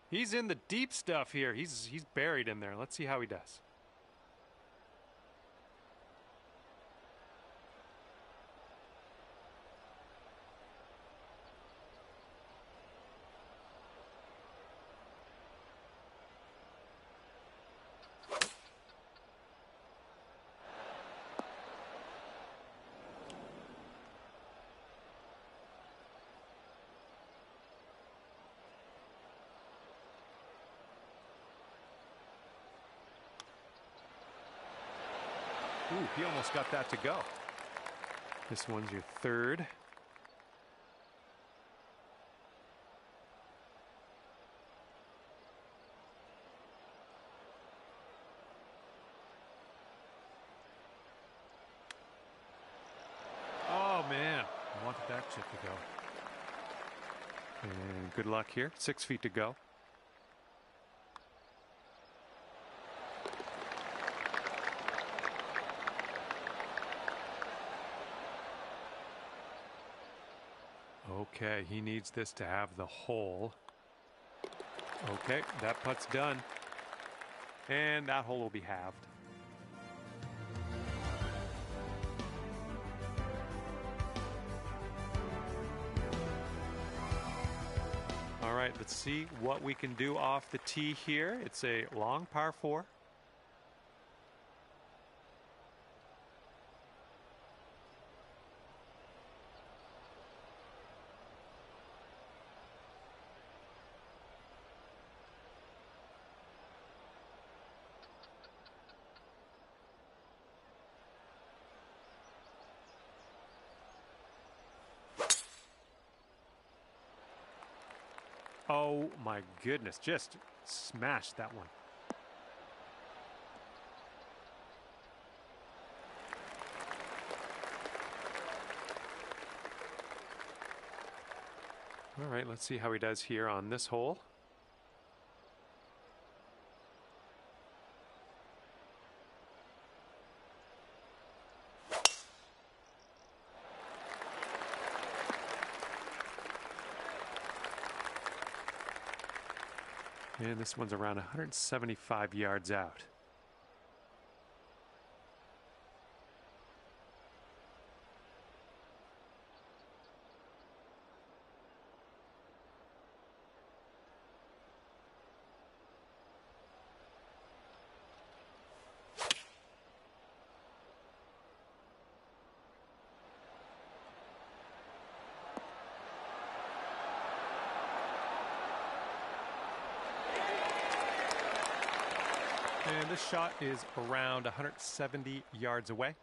He's in the deep stuff here. He's buried in there. Let's see how he does. Ooh, he almost got that to go. This one's your third. Oh, man. I wanted that chip to go. And good luck here. 6 feet to go. Okay, he needs this to have the hole. Okay, that putt's done. And that hole will be halved. All right, let's see what we can do off the tee here. It's a long par 4. Oh my goodness, just smashed that one. All right, let's see how he does here on this hole. And this one's around 175 yards out. And this shot is around 170 yards away.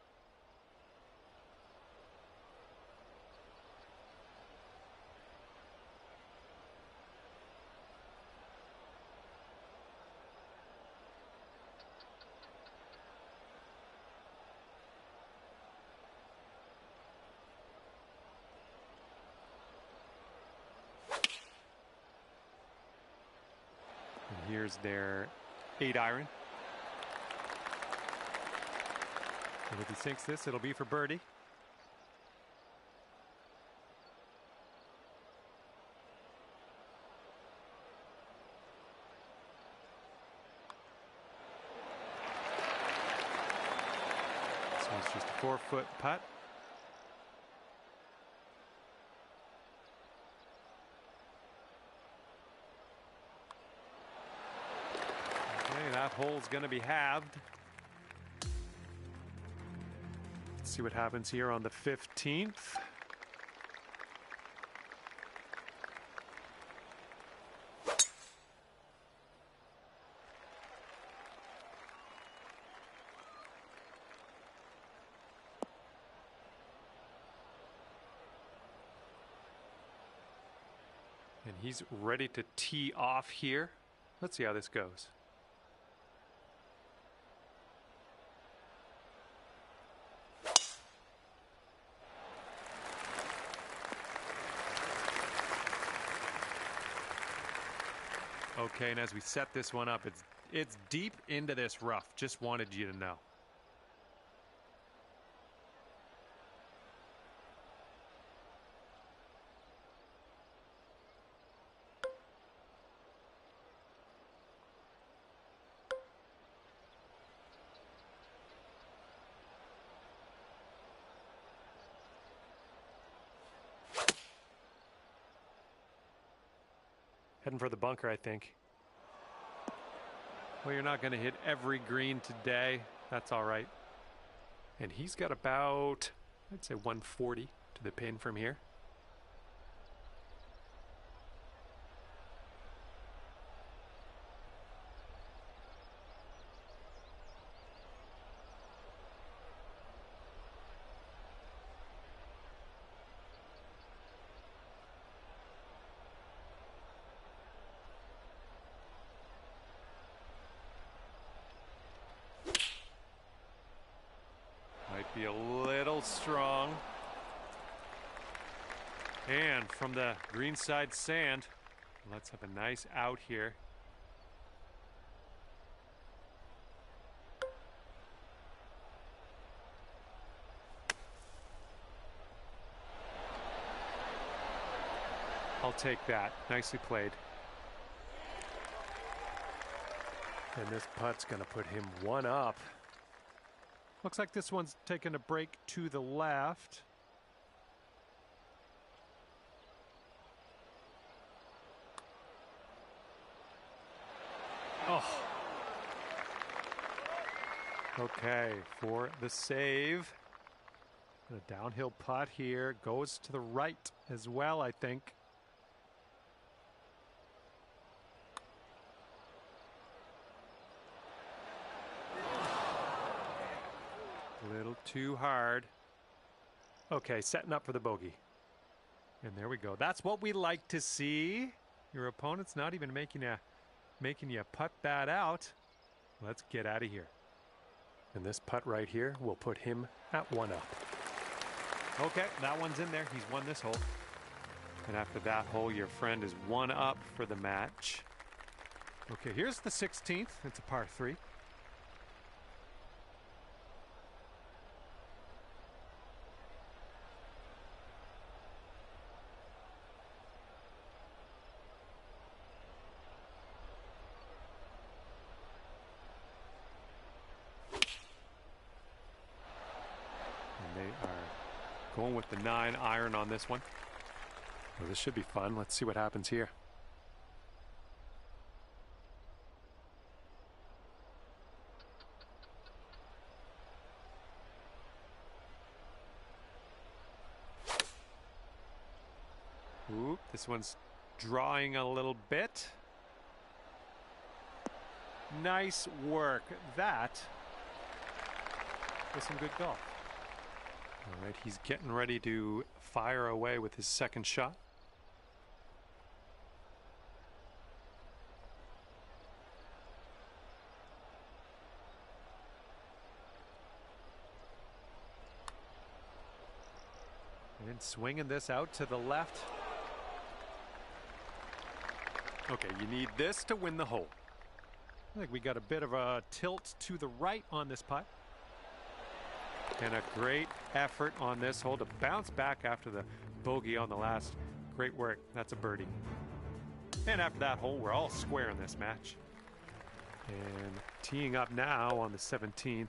And here's their 8-iron. And if he sinks this, it'll be for birdie. So it's just a 4-foot putt. Okay, that hole's going to be halved. See what happens here on the 15th. And he's ready to tee off here. Let's see how this goes. Okay, and as we set this one up, it's deep into this rough. Just wanted you to know. Heading for the bunker, I think. Well, you're not going to hit every green today. That's all right. And he's got about, I'd say 140 to the pin from here. Be a little strong. And from the greenside sand, let's have a nice out here. I'll take that. Nicely played. And this putt's going to put him one up. Looks like this one's taking a break to the left. Oh. Okay, for the save. A downhill putt here. Goes to the right as well, I think. A little too hard. Okay, setting up for the bogey. And there we go. That's what we like to see. Your opponent's not even making you putt that out. Let's get out of here. And this putt right here will put him at 1 up. Okay, that one's in there. He's won this hole. And after that hole, your friend is 1 up for the match. Okay, here's the 16th. It's a par 3. Going with the 9 iron on this one. Well, this should be fun. Let's see what happens here. Ooh, this one's drawing a little bit. Nice work. That was some good golf. All right, he's getting ready to fire away with his second shot. And swinging this out to the left. Okay, you need this to win the hole. I think we got a bit of a tilt to the right on this putt. And a great effort on this hole to bounce back after the bogey on the last. Great work. That's a birdie. And after that hole, we're all square in this match. And teeing up now on the 17th.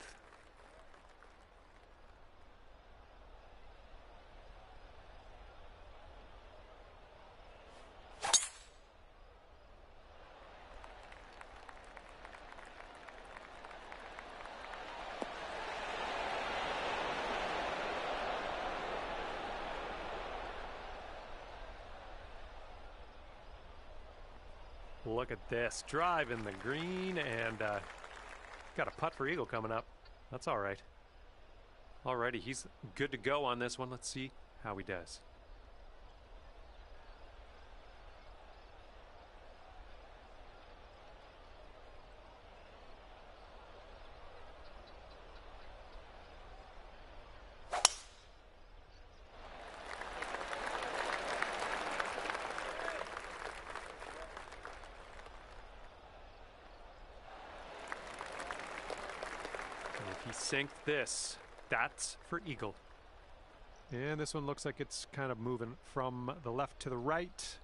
Look at this. Drive in the green and got a putt for eagle coming up. That's all right. Alrighty, he's good to go on this one. Let's see how he does. He sinked this. That's for eagle. And this one looks like it's kind of moving from the left to the right.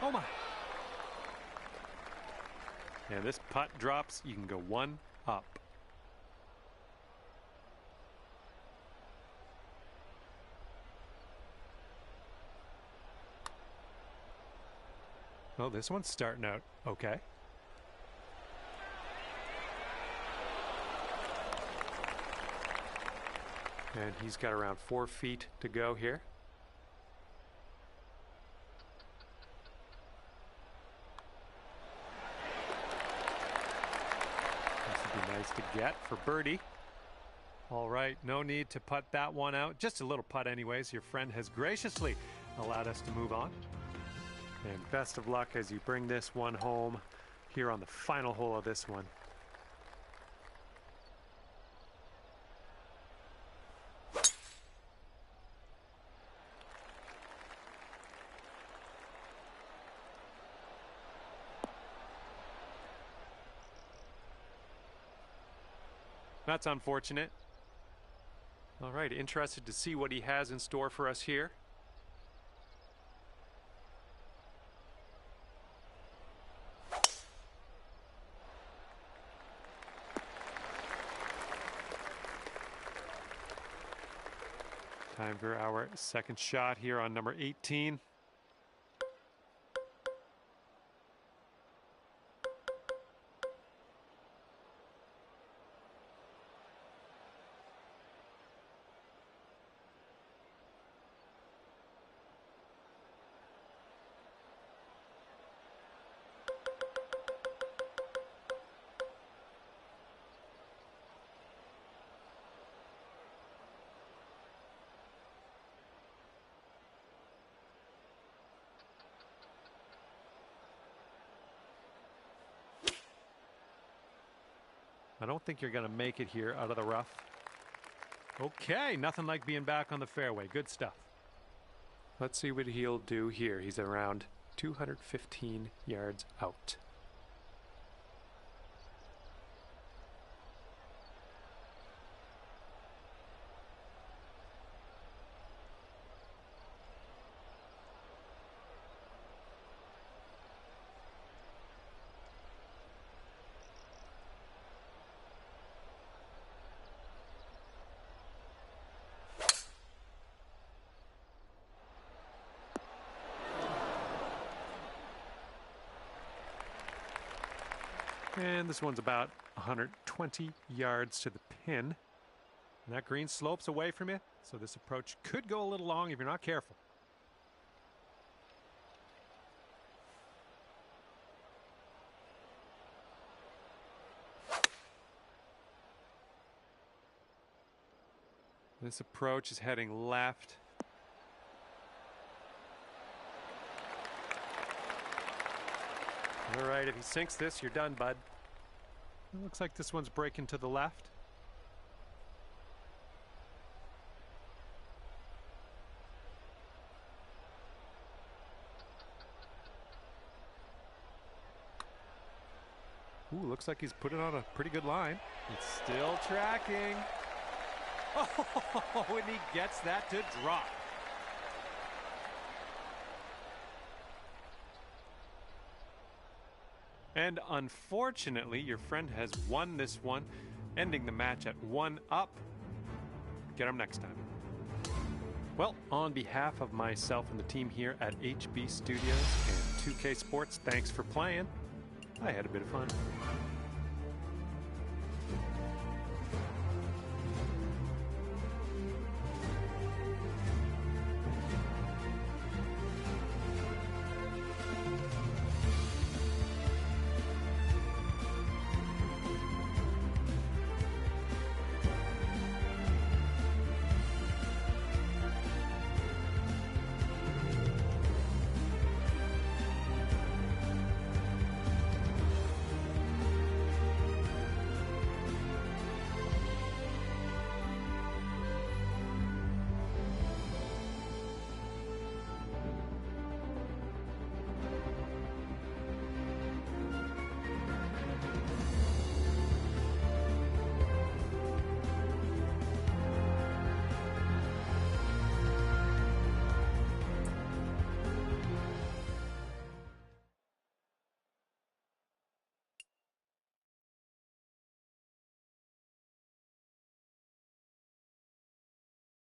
Oh my. And this putt drops. You can go 1 up. Oh, this one's starting out okay. And he's got around 4 feet to go here. Nice to get for birdie. All right, no need to putt that one out. Just a little putt anyways. Your friend has graciously allowed us to move on. And best of luck as you bring this one home here on the final hole of this one. That's unfortunate. All right, interested to see what he has in store for us here. Time for our second shot here on number 18. I don't think you're going to make it here out of the rough. Okay, nothing like being back on the fairway. Good stuff. Let's see what he'll do here. He's around 215 yards out. And this one's about 120 yards to the pin. And that green slopes away from you, so this approach could go a little long if you're not careful. This approach is heading left. All right, if he sinks this, you're done, bud. It looks like this one's breaking to the left. Ooh, looks like he's put it on a pretty good line. It's still tracking. Oh, and he gets that to drop. And unfortunately, your friend has won this one, ending the match at 1 up. Get him next time. Well, on behalf of myself and the team here at HB Studios and 2K Sports, thanks for playing. I had a bit of fun.